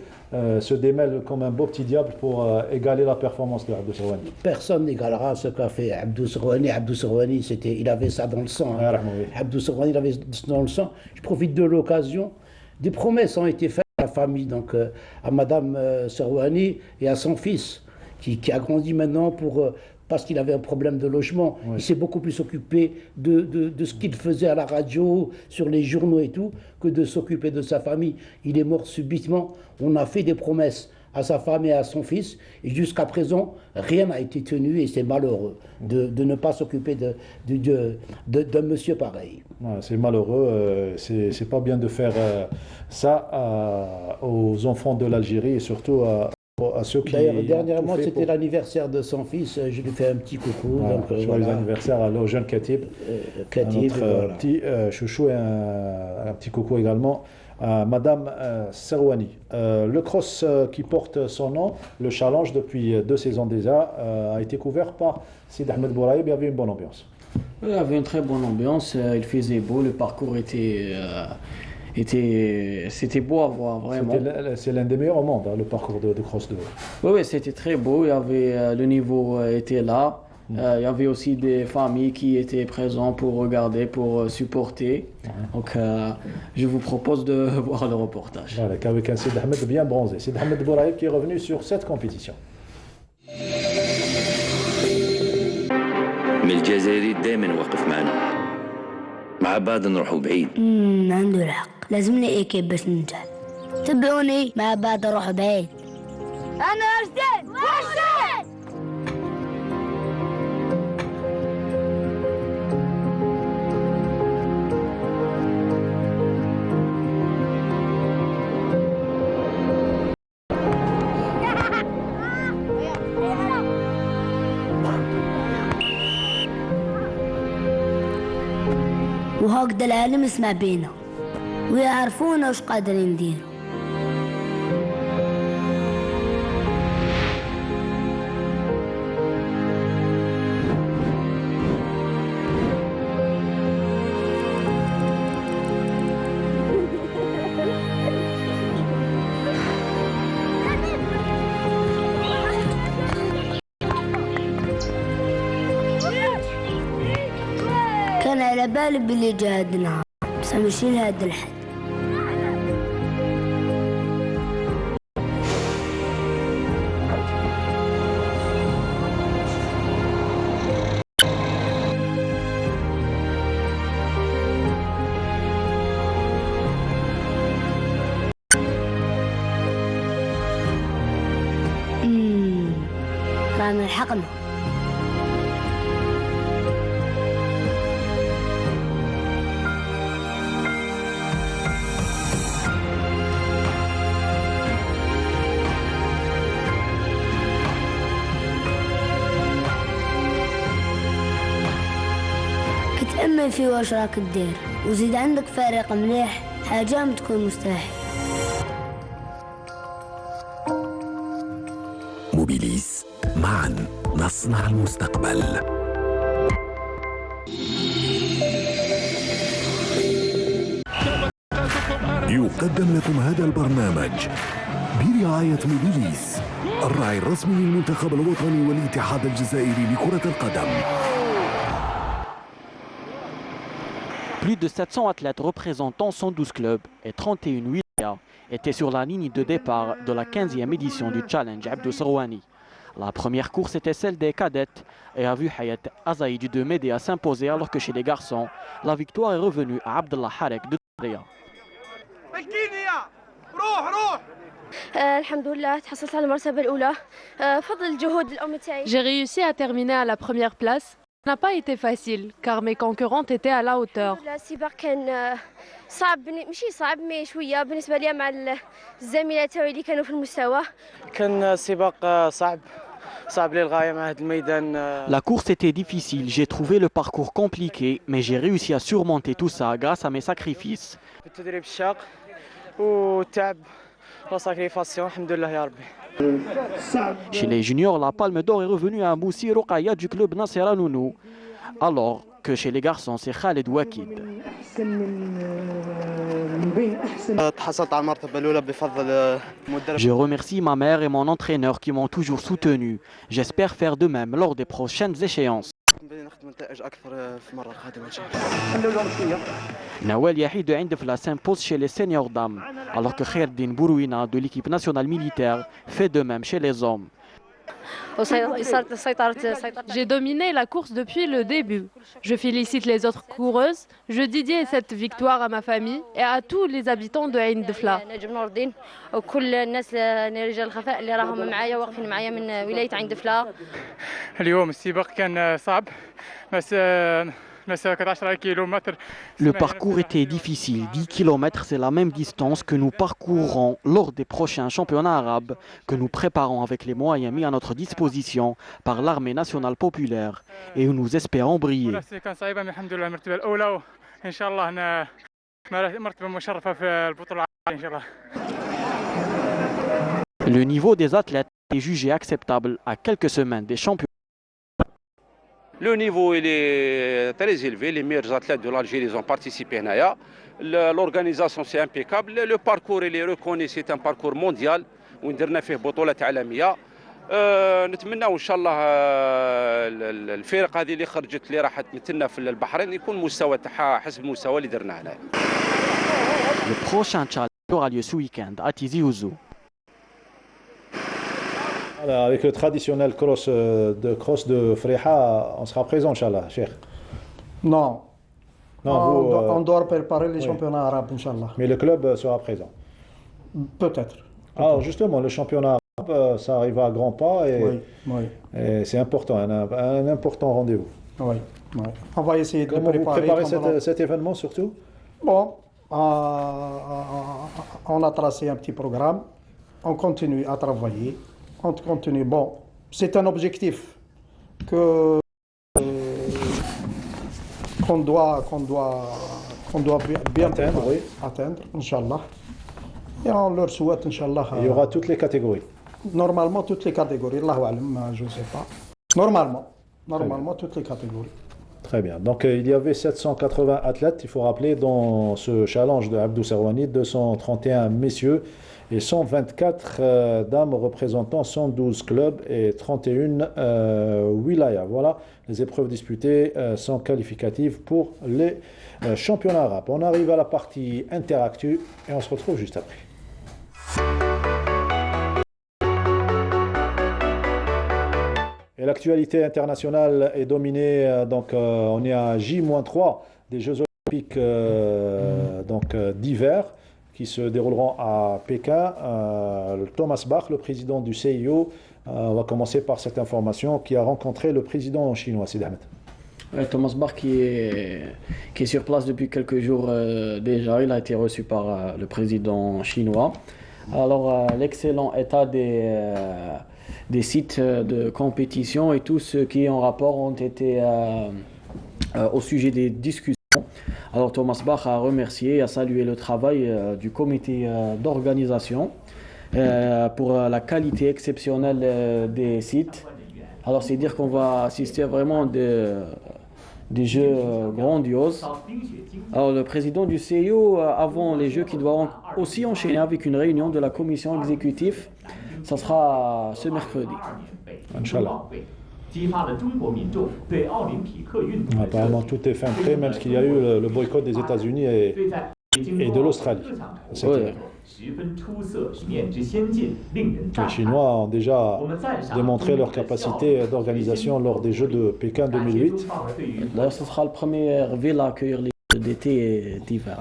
se démêle comme un beau petit diable pour égaler la performance de Abdou Ghani. Personne n'égalera ce qu'a fait Abdou Ghani. Abdou Ghani, il avait ça dans le sang. Hein. Abdou Ghani, il avait ça dans le sang. Je profite de l'occasion. Des promesses ont été faites à la famille, donc à Madame Serwani et à son fils, qui a grandi maintenant parce qu'il avait un problème de logement. Oui. Il s'est beaucoup plus occupé de ce qu'il faisait à la radio, sur les journaux et tout, que de s'occuper de sa famille. Il est mort subitement. On a fait des promesses à sa femme et à son fils, et jusqu'à présent, rien n'a été tenu, et c'est malheureux de ne pas s'occuper d'un monsieur pareil. Ouais, c'est malheureux, c'est pas bien de faire ça aux enfants de l'Algérie, et surtout à ceux qui... D'ailleurs, dernièrement, c'était l'anniversaire de son fils, je lui fais un petit coucou. Voilà, joyeux anniversaire au jeune Khatib, notre petit chouchou, et un petit coucou également à Madame Serwani. Le cross qui porte son nom, le challenge depuis 2 saisons déjà, a été couvert par Sid Ahmed Bouraïb. Il y avait une bonne ambiance. Il y avait une très bonne ambiance, il faisait beau, le parcours c'était beau à voir, vraiment. C'est l'un des meilleurs au monde, hein, le parcours de cross 2. Oui, c'était très beau, il y avait, le niveau était là. Il y avait aussi des familles qui étaient présentes pour regarder, pour supporter. Donc, je vous propose de voir le reportage. Voilà, avec un Sid Ahmed bien bronzé. Sid Ahmed Bouraïb qui est revenu sur cette compétition. من الجزائري دائما واقف معنا مع بعض نروحوا بعيد. عنده الحق، لازمني ايكيب باش ننجح. تبعوني مع بعض نروحوا بعيد. انا رشدان رشدان. وهكذا العالم يسمع بينا ويعرفونا وش قادرين نديرو. كان على بالي باللي جا هاد النهار بس ماشي لهاد الحد. راه من حقنا. كتأمل فيه واش راك دير وزيد عندك فريق مليح، حاجة ما تكون مستحيل. موبيليس، معا نصنع المستقبل. يقدم لكم هذا البرنامج برعاية موبيليس، الراعي الرسمي للمنتخب الوطني والاتحاد الجزائري لكرة القدم. Plus de 700 athlètes représentant 112 clubs et 31 wilayas étaient sur la ligne de départ de la 15e édition du Challenge Abdou Serwani. La première course était celle des cadettes et a vu Hayat Azaïdi de Médéa s'imposer, alors que chez les garçons, la victoire est revenue à Abdallah Harek de Médéa. J'ai réussi à terminer à la première place. Ça n'a pas été facile car mes concurrentes étaient à la hauteur. La course était difficile, j'ai trouvé le parcours compliqué, mais j'ai réussi à surmonter tout ça grâce à mes sacrifices. Chez les juniors, la palme d'or est revenue à Moussi Roukaya du club Nasser Nounou, alors que chez les garçons, c'est Khaled Wakid. Je remercie ma mère et mon entraîneur qui m'ont toujours soutenu. J'espère faire de même lors des prochaines échéances. Nawel Yahid de Indefla s'impose chez les seniors dames, alors que Khairdine Bourouina de l'équipe nationale militaire fait de même chez les hommes. J'ai dominé la course depuis le début. Je félicite les autres coureuses. Je dédie cette victoire à ma famille et à tous les habitants de Ain Defla. Le parcours était difficile. 10 km, c'est la même distance que nous parcourrons lors des prochains championnats arabes que nous préparons avec les moyens mis à notre disposition par l'armée nationale populaire et où nous espérons briller. Le niveau des athlètes est jugé acceptable à quelques semaines des championnats. Le niveau il est très élevé, les meilleurs athlètes de l'Algérie ont participé. L'organisation c'est impeccable, le parcours il est reconnu, c'est un parcours mondial وندرنا فيه بطولات عالمية. نتمنى ان شاء الله الفرق هذه اللي خرجت اللي راح تمثلنا في البحرين يكون مستوى تاعها حسب المستوى اللي درناه هنايا. Le prochain challenge aura lieu ce week-end à Tizi Ouzou. Avec le traditionnel cross de Freha, on sera présent, Inch'Allah, Cheikh. Non. Non, on doit préparer les championnats arabes, Inch'Allah. Mais le club sera présent. Peut-être. Alors justement, le championnat arabe, ça arrive à grands pas et, et c'est important, un important rendez-vous. Oui, oui. On va essayer Comment de préparer. Vous préparez cet événement surtout? Bon, on a tracé un petit programme, on continue à travailler. On continue. Bon, c'est un objectif qu'on doit bien atteindre, Inch'Allah. Et on leur souhaite, Inch'Allah. Il y aura toutes les catégories. Normalement, toutes les catégories. Allahu alam, je ne sais pas. Normalement, toutes les catégories. Très bien. Donc, il y avait 780 athlètes, il faut rappeler, dans ce challenge de Abdou Serwani, 231 messieurs et 124 dames représentant 112 clubs et 31 wilayas. Voilà les épreuves disputées sans qualificatives pour les championnats arabes. On arrive à la partie interactu et on se retrouve juste après. Et l'actualité internationale est dominée, donc on est à J-3 des Jeux Olympiques d'hiver qui se dérouleront à Pékin. Thomas Bach, le président du CIO, on va commencer par cette information, qui a rencontré le président chinois, Sid Ahmed. Thomas Bach qui est sur place depuis quelques jours déjà, il a été reçu par le président chinois. Alors l'excellent état des sites de compétition et tout ce qui est en rapport ont été au sujet des discussions. Alors Thomas Bach a remercié et a salué le travail du comité d'organisation pour la qualité exceptionnelle des sites. Alors c'est dire qu'on va assister à vraiment des jeux grandioses. Alors le président du CIO, avant les jeux qui doivent aussi enchaîner avec une réunion de la commission exécutive, ça sera ce mercredi. Inch'Allah. Apparemment tout est fin prêt, même s'il y a eu le boycott des États-Unis et de l'Australie. Les Chinois ont déjà démontré leur capacité d'organisation lors des Jeux de Pékin 2008. D'ailleurs, ce sera le premier ville à accueillir les Jeux d'été et d'hiver.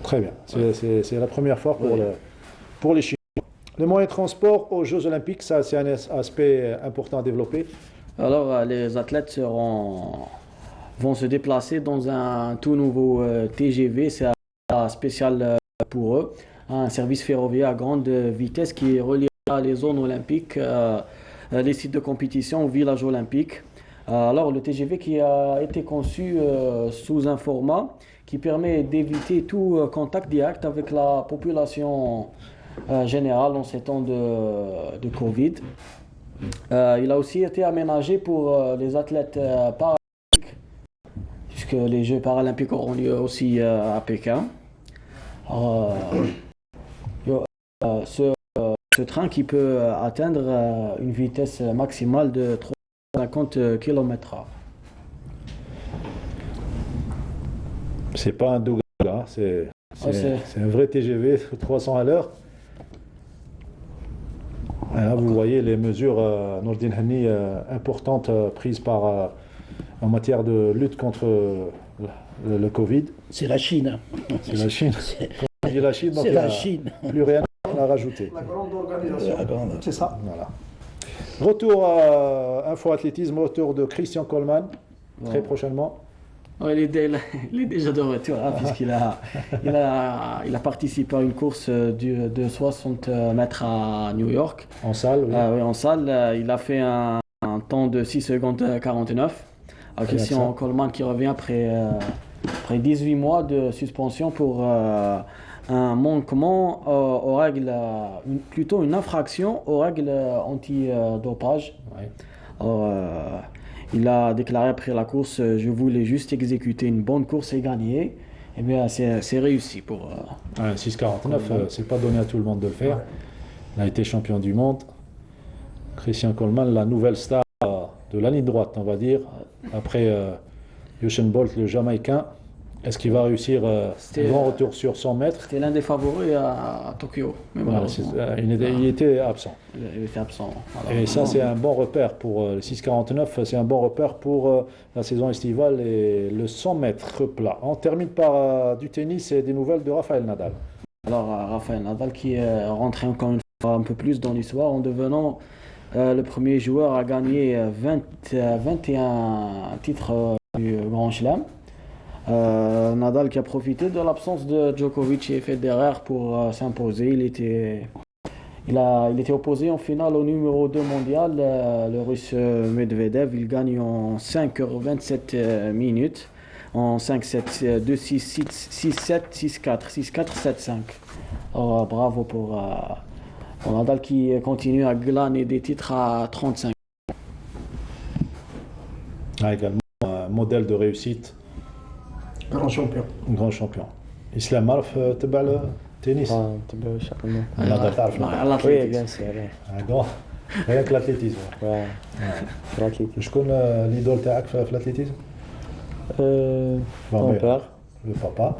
Très bien, c'est la première fois pour les Chinois. Les moyens de transport aux Jeux Olympiques, ça c'est un aspect important à développer. Alors, les athlètes vont se déplacer dans un tout nouveau TGV, c'est spécial pour eux, un service ferroviaire à grande vitesse qui reliera les zones olympiques, les sites de compétition au village olympique. Alors, le TGV qui a été conçu sous un format qui permet d'éviter tout contact direct avec la population générale en ces temps de Covid. Il a aussi été aménagé pour les athlètes paralympiques, puisque les Jeux paralympiques auront lieu aussi à Pékin. Ce train qui peut atteindre une vitesse maximale de 350 km/h. C'est pas un Douga, c'est un vrai TGV 300 à l'heure. Et là, vous voyez les mesures Nourdine Hani importantes prises en matière de lutte contre le Covid. C'est la Chine. C'est la Chine. Quand on dit la Chine, donc c'est la Chine. Plus rien à rajouter. La grande organisation. C'est ça. Voilà. Retour à Info Athlétisme, retour de Christian Coleman, très prochainement. Il est déjà de retour, hein, puisqu'il a participé à une course de 60 mètres à New York. En salle, oui. Oui, en salle. Il a fait un temps de 6 secondes 49. Christian Coleman qui revient après 18 mois de suspension pour un manquement aux règles, plutôt une infraction aux règles anti-dopage. Ouais. Il a déclaré après la course, je voulais juste exécuter une bonne course et gagner. Et bien, c'est réussi pour. 6,49, c'est pas donné à tout le monde de le faire. Il a été champion du monde. Christian Coleman, la nouvelle star de la ligne droite, on va dire. Après Usain Bolt, le Jamaïcain. Est-ce qu'il va réussir un bon retour sur 100 mètres? C'était l'un des favoris à Tokyo. Mais voilà, il était absent. Il était absent. Voilà. Et ça, c'est un bon repère pour le 6,49. C'est un bon repère pour la saison estivale et le 100 mètres plat. On termine par du tennis et des nouvelles de Rafael Nadal. Alors, Rafael Nadal qui est rentré encore une fois un peu plus dans l'histoire en devenant le premier joueur à gagner 21 titres du Grand Chelem. Nadal qui a profité de l'absence de Djokovic et Federer pour s'imposer. Il était opposé en finale au numéro 2 mondial, le Russe Medvedev. Il gagne en 5h27 minutes, en 5-7, 2-6, 6-7, 6-4, 6-4, 7-5. Alors, bravo pour Nadal qui continue à glaner des titres à 35. Également un modèle de réussite. Grand champion. Grand champion. Islam عارف تبع التنس؟ تبع ان شاء الله. نقدر تعرف وي بيان سور. غير الاتليتيزم. الاتليتيزم. شكون ليدول تاعك في الاتليتيزم؟ Mon père. Le papa,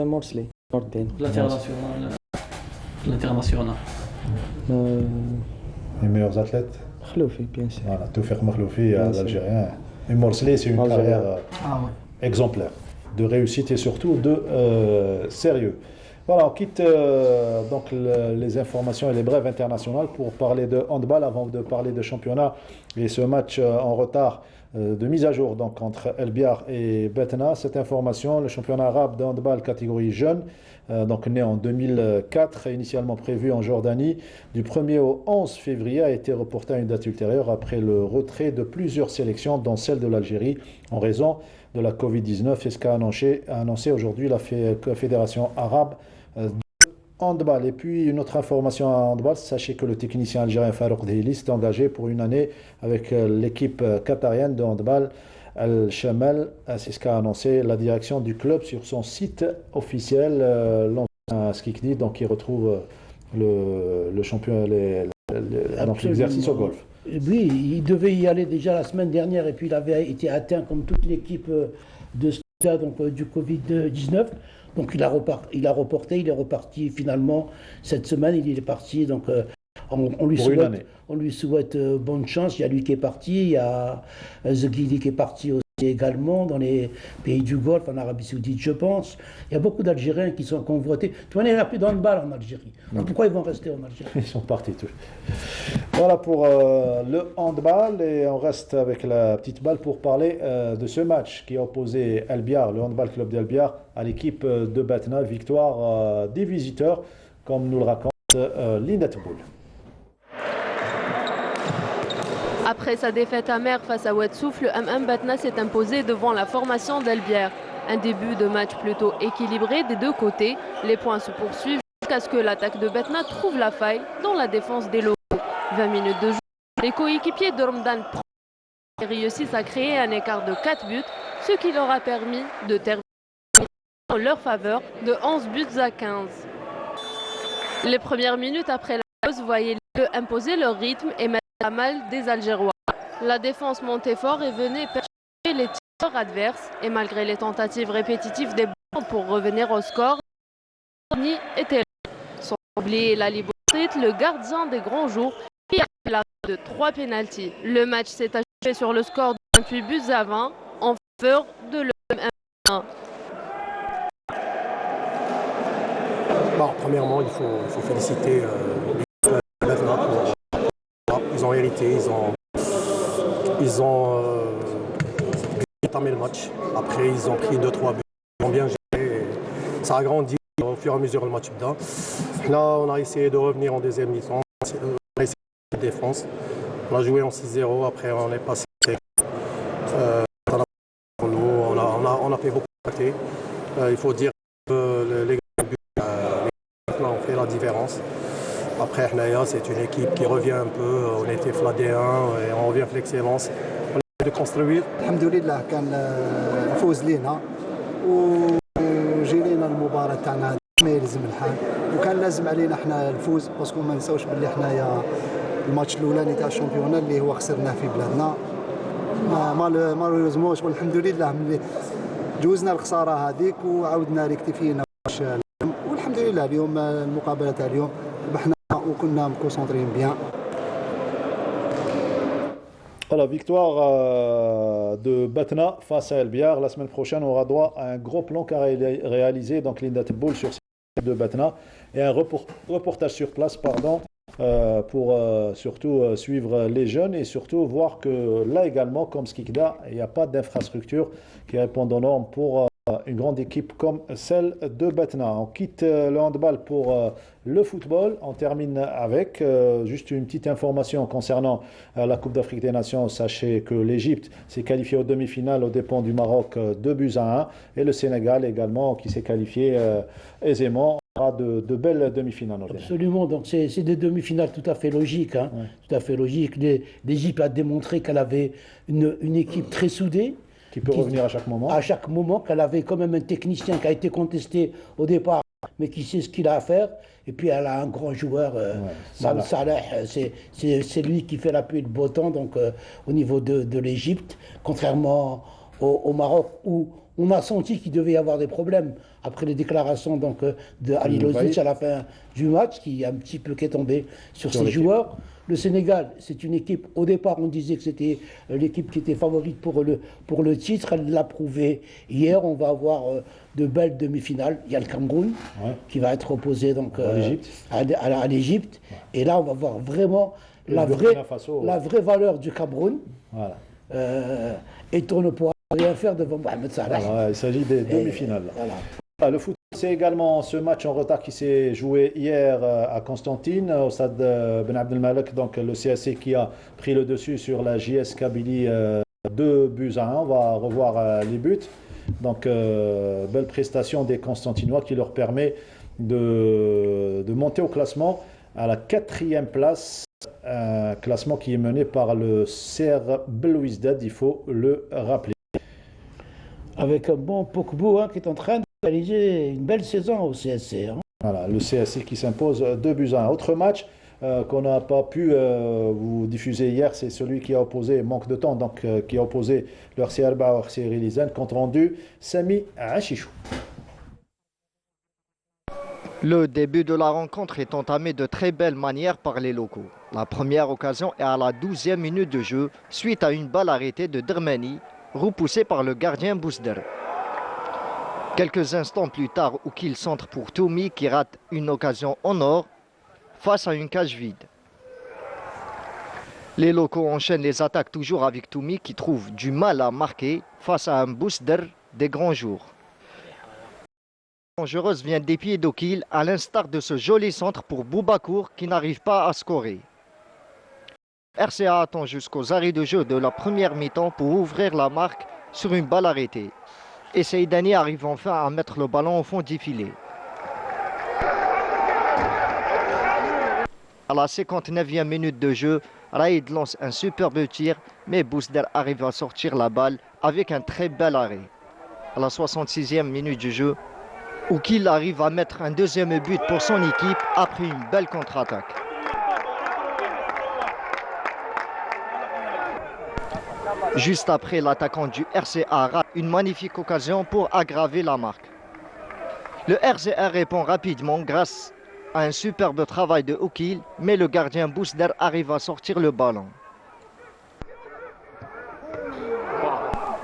Morsley. Nordin. L'international. Les meilleurs athlètes? Khloufi, bien sûr. Voilà, Toufiq Makhloufi, l'Algérien. Et Morsley, c'est une carrière exemplaire. de réussite et surtout de sérieux. Voilà, on quitte donc les informations et les brèves internationales pour parler de handball avant de parler de championnat et ce match en retard de mise à jour donc entre El Biar et Batna. Cette information, le championnat arabe de handball catégorie jeune, donc né en 2004, initialement prévu en Jordanie, du 1er au 11 février, a été reporté à une date ultérieure après le retrait de plusieurs sélections, dont celle de l'Algérie, en raison de la Covid-19. C'est ce qu'a annoncé aujourd'hui la Fédération arabe de handball. Et puis une autre information en handball, sachez que le technicien algérien Farouk Dhili s'est engagé pour une année avec l'équipe qatarienne de handball Al-Shamal. C'est ce qu'a annoncé la direction du club sur son site officiel. L'ancien Skikdi, donc il retrouve le champion, donc l'exercice au golf. Oui, il devait y aller déjà la semaine dernière et puis il avait été atteint comme toute l'équipe de Stade du Covid-19. Donc il a reporté, il est reparti finalement cette semaine, il est parti. Donc on lui souhaite bonne chance. Il y a lui qui est parti, il y a Zeghili qui est parti aussi également dans les pays du Golfe, en Arabie Saoudite je pense. Il y a beaucoup d'Algériens qui sont convoités. Tu vois, il n'y a plus de handball en Algérie. Donc pourquoi ils vont rester en Algérie? Ils sont partis tous. Voilà pour le handball et on reste avec la petite balle pour parler de ce match qui a opposé El Biar, le handball club d'El Biar, à l'équipe de Batna. Victoire des visiteurs, comme nous le raconte Linda Teboul. Après sa défaite amère face à Ouadsouf, le MM Batna s'est imposé devant la formation d'El Biar. Un début de match plutôt équilibré des deux côtés. Les points se poursuivent jusqu'à ce que l'attaque de Batna trouve la faille dans la défense des locaux. 20 minutes de jeu, les coéquipiers de Ramadan réussissent à créer un écart de 4 buts, ce qui leur a permis de terminer en leur faveur de 11 buts à 15. Les premières minutes après la pause voyaient les deux imposer leur rythme et mettre à mal des Algérois. La défense montait fort et venait percher les tireurs adverses et malgré les tentatives répétitives des bandes pour revenir au score, ni était là. Sans oublier la Street, le gardien des grands jours, qui a fait l'arrêt de 3 pénaltys. Le match s'est achevé sur le score de 28 buts à 20 en faveur de l'EM1. Bon, premièrement, il faut féliciter Batna. Ils ont hérité, ils ont entamé le match. Après, ils ont pris 2-3 buts, ils ont bien géré. Ça a grandi au fur et à mesure le match dedans. Là, on a essayé de revenir en deuxième mi-temps. On a essayé de défense. On a joué en 6-0. Après, on est passé. On a fait beaucoup de ratés. Il faut dire que les gars ont fait la différence. Après, c'est une équipe qui revient un peu. On était fladé 1 et on revient avec l'excellence. On essaie de construire. Alhamdoulilah, كان الفوز لينا وجيرينا المباراة تاعنا ما يلزم الحال وكان لازم علينا احنا الفوز باسكو ما نساوش باللي حنايا الماتش الاولاني تاع الشامبيونات اللي هو خسرناه في بلادنا مالوريزمون والحمد لله ملي جوزنا الخساره هذيك وعاودنا ريكتيفينا والحمد لله اليوم المقابله تاع اليوم ربحنا وكنا مكونسونطرين بيان. Voilà, victoire de Batna face à El Biar. La semaine prochaine, on aura droit à un gros plan qu'a réalisé donc Linda Teboul sur cette de Batna et un reportage sur place pour surtout suivre les jeunes et surtout voir que là également, comme Skikda, il n'y a pas d'infrastructure qui répondent aux normes pour une grande équipe comme celle de Batna. On quitte le handball pour le football. On termine avec juste une petite information concernant la Coupe d'Afrique des Nations. Sachez que l'Égypte s'est qualifiée aux demi-finales aux dépens du Maroc 2-1 et le Sénégal également qui s'est qualifié aisément aura de belles demi-finales. Absolument, donc c'est des demi-finales tout à fait logiques. Hein, ouais. Tout à fait logiques. L'Égypte a démontré qu'elle avait une équipe très soudée. Qui peut revenir à chaque moment. À chaque moment, qu'elle avait quand même un technicien qui a été contesté au départ, mais qui sait ce qu'il a à faire. Et puis elle a un grand joueur, Salah, c'est lui qui fait la pluie et le beau temps donc, au niveau de l'Égypte, contrairement au Maroc où On a senti qu'il devait y avoir des problèmes après les déclarations donc, de Ali Lozic à la fin du match, qui est tombé sur ses joueurs. Le Sénégal, c'est une équipe, au départ on disait que c'était l'équipe qui était favorite pour le titre, elle l'a prouvé hier. On va avoir de belles demi-finales. Il y a le Cameroun qui va être opposé donc, à l'Égypte. Et là on va voir vraiment la vraie valeur du Cameroun. Voilà. Et on ne pourra rien faire devant Mohamed Salah. Voilà, il s'agit des demi-finales. Voilà. Le foot, c'est également ce match en retard qui s'est joué hier à Constantine, au stade Ben Abdelmalek, donc le CAC qui a pris le dessus sur la JS Kabylie 2-1. On va revoir les buts. Donc, belle prestation des Constantinois qui leur permet de monter au classement à la 4e place. Un classement qui est mené par le CR Belouizdad, il faut le rappeler. Avec un bon Pokbo qui est en train de réaliser une belle saison au CSC. Voilà, le CSC qui s'impose 2-1. Autre match qu'on n'a pas pu vous diffuser hier, c'est celui qui a opposé, manque de temps, donc qui a opposé le RC Arba au RC Rilizane, compte rendu Sami Achichou. Le début de la rencontre est entamé de très belle manière par les locaux. La première occasion est à la 12e minute de jeu, suite à une balle arrêtée de Dermani, repoussée par le gardien Bousder. Quelques instants plus tard, Oukil centre pour Toumi qui rate une occasion en or face à une cage vide. Les locaux enchaînent les attaques toujours avec Toumi qui trouve du mal à marquer face à un Bousder des grands jours. Dangereuse vient des pieds d'Oukil à l'instar de ce joli centre pour Boubakour qui n'arrive pas à scorer. RCA attend jusqu'aux arrêts de jeu de la première mi-temps pour ouvrir la marque sur une balle arrêtée. Et Seydani arrive enfin à mettre le ballon au fond du filet. À la 59e minute de jeu, Raïd lance un superbe tir, mais Bousder arrive à sortir la balle avec un très bel arrêt. À la 66e minute du jeu, Oukil arrive à mettre un deuxième but pour son équipe après une belle contre-attaque. Juste après, l'attaquant du RCA rate une magnifique occasion pour aggraver la marque. Le RCA répond rapidement grâce à un superbe travail de Oukil, mais le gardien Bousder arrive à sortir le ballon.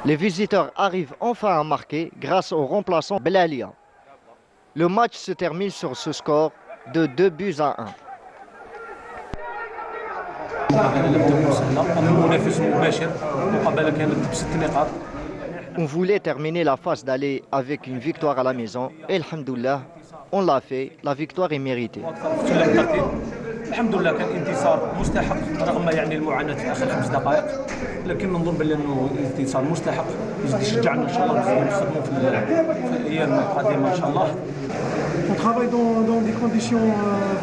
Les visiteurs arrivent enfin à marquer grâce au remplaçant Belalia. Le match se termine sur ce score de 2-1. On voulait terminer la phase d'aller avec une victoire à la maison et alhamdoulilah, on l'a fait, la victoire est méritée. الحمد لله كان انتصار مستحق رغم يعني المعاناه في اخر 5 دقائق لكن نظن بان انه انتصار مستحق يشجعنا ان شاء الله نخدموا في الايام القادمه ان شاء الله. On travaille dans des conditions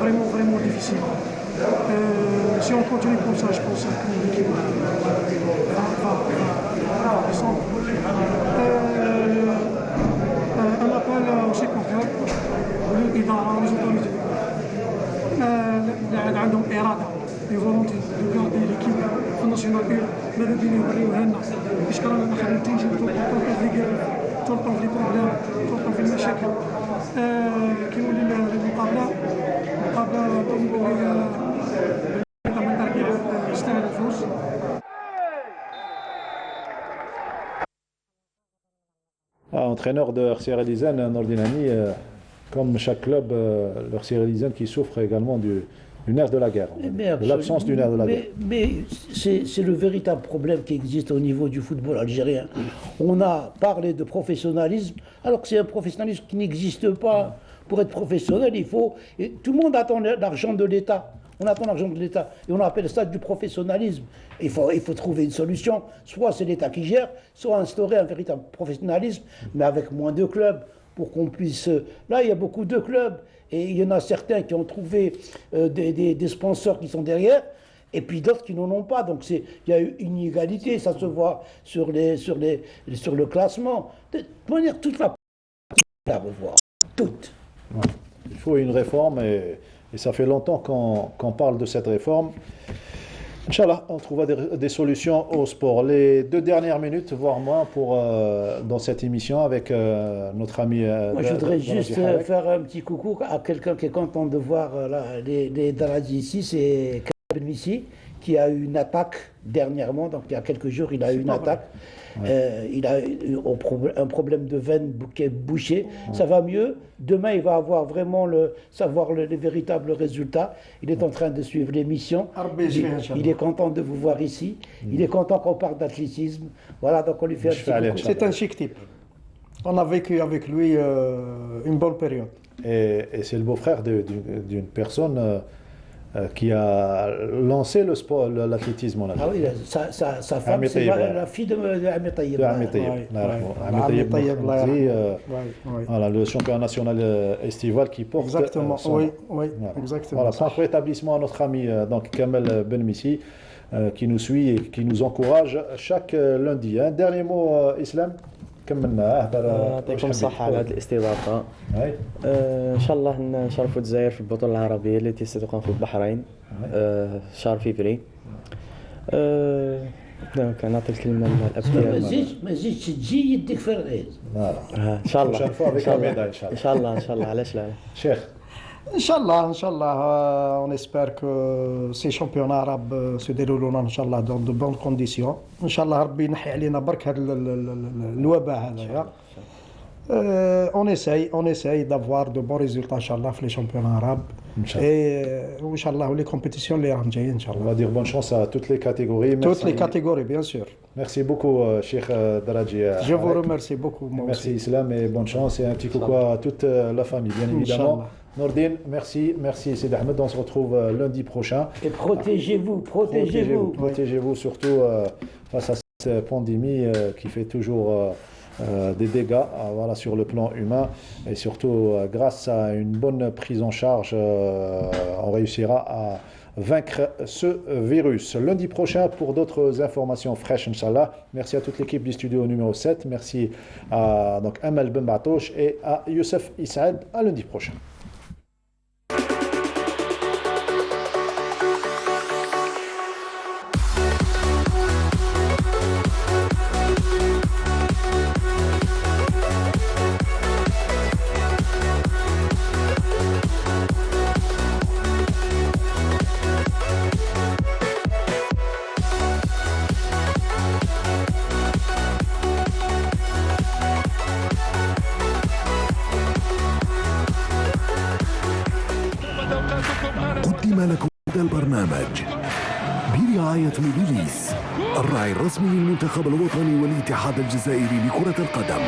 vraiment difficiles. Si on continue comme ça, je pense que l'équipe va descendre. Un appel aux supporters, aux autorités. عندهم اراده اي فولونتي دو كاردي ليكيب في الناسيونال بي ماذا بينا يوريوها لنا باش رانا نخليو تنجم تورطون في لي بروبليم تورطون في المشاكل كي نولي المقابله دونك من تربيع يستاهل الفوز. Entraîneur de RC Rilizane, Nordinani, comme chaque club, le RC Rilizane qui souffre également du nerf de la guerre, de l'absence du nerf de la guerre. Mais c'est le véritable problème qui existe au niveau du football algérien. On a parlé de professionnalisme, alors que c'est un professionnalisme qui n'existe pas. Pour être professionnel, tout le monde attend l'argent de l'État. On attend l'argent de l'État et on appelle ça du professionnalisme. Il faut trouver une solution. Soit c'est l'État qui gère, soit instaurer un véritable professionnalisme, mais avec moins de clubs pour qu'on puisse... Là, il y a beaucoup de clubs et il y en a certains qui ont trouvé des sponsors qui sont derrière et puis d'autres qui n'en ont pas. Donc il y a une inégalité, ça se voit sur le classement. De manière toute la à revoir. Toute. Ouais. Il faut une réforme et ça fait longtemps qu'on parle de cette réforme. Inch'Allah, on trouvera des solutions au sport. Les 2 dernières minutes, voire moins, dans cette émission avec notre ami. Moi, je voudrais juste faire un petit coucou à quelqu'un qui est content de voir les Daraji ici. C'est Karim Missi, qui a eu une attaque dernièrement. Donc, il y a quelques jours, il a eu une attaque. Il a eu un problème de veine qui est bouché. Ça va mieux. Demain, il va avoir vraiment savoir les véritables résultats. Il est en train de suivre l'émission. Il est content de vous voir ici. Il est content qu'on parle d'athlétisme. Voilà, donc on lui fait un petit coucou. C'est un chic type. On a vécu avec lui une bonne période. Et c'est le beau-frère d'une personne qui a lancé le sport, l'athlétisme en Algérie. Ah oui, sa femme, c'est la fille de Ami Taïeb. Ami Taïeb, voilà, le champion national estival qui porte exactement, son oui, exactement. Voilà, sans rétablissement à notre ami donc Kamel Ben Missi, qui nous suit et qui nous encourage chaque lundi. Un dernier mot, Islam. كملنا يعطيكم الصحة على هذه الاستضافة. إن شاء الله نشرفوا الجزائر في البطولة العربية التي ستقام في البحرين شهر فبراير. نعطي الكلمة للأبطال. ما تزيدش تجي يديك في الغيط. إن شاء الله. إن شاء الله علاش لا. شيخ. Inch'Allah, on espère que ces championnats arabes se dérouleront Inch'Allah dans de bonnes conditions. Inch'Allah, Rabbi ينحي علينا برك هذا الوباء هذايا. On essaye d'avoir de bons résultats Inch'Allah في les championnats arabes. Et Inch'Allah les compétitions les راهم جايين Inch'Allah. On va dire bonne chance à toutes les catégories. Toutes les catégories, bien sûr. Merci beaucoup, Cheikh Daraji. Je vous remercie beaucoup. Merci Islam et bonne chance et un petit coucou à toute la famille, bien évidemment. Nordine, merci Sid Ahmed. On se retrouve lundi prochain. Et protégez-vous. Protégez-vous surtout face à cette pandémie qui fait toujours des dégâts voilà, sur le plan humain. Et surtout, grâce à une bonne prise en charge, on réussira à vaincre ce virus. Lundi prochain pour d'autres informations fraîches, Inch'Allah. Merci à toute l'équipe du studio numéro 7. Merci à donc, Amal Ben Batouche et à Youssef Issaad. À lundi prochain. قدم لكم هذا البرنامج برعاية ميديليس الراعي الرسمي للمنتخب الوطني والاتحاد الجزائري لكرة القدم.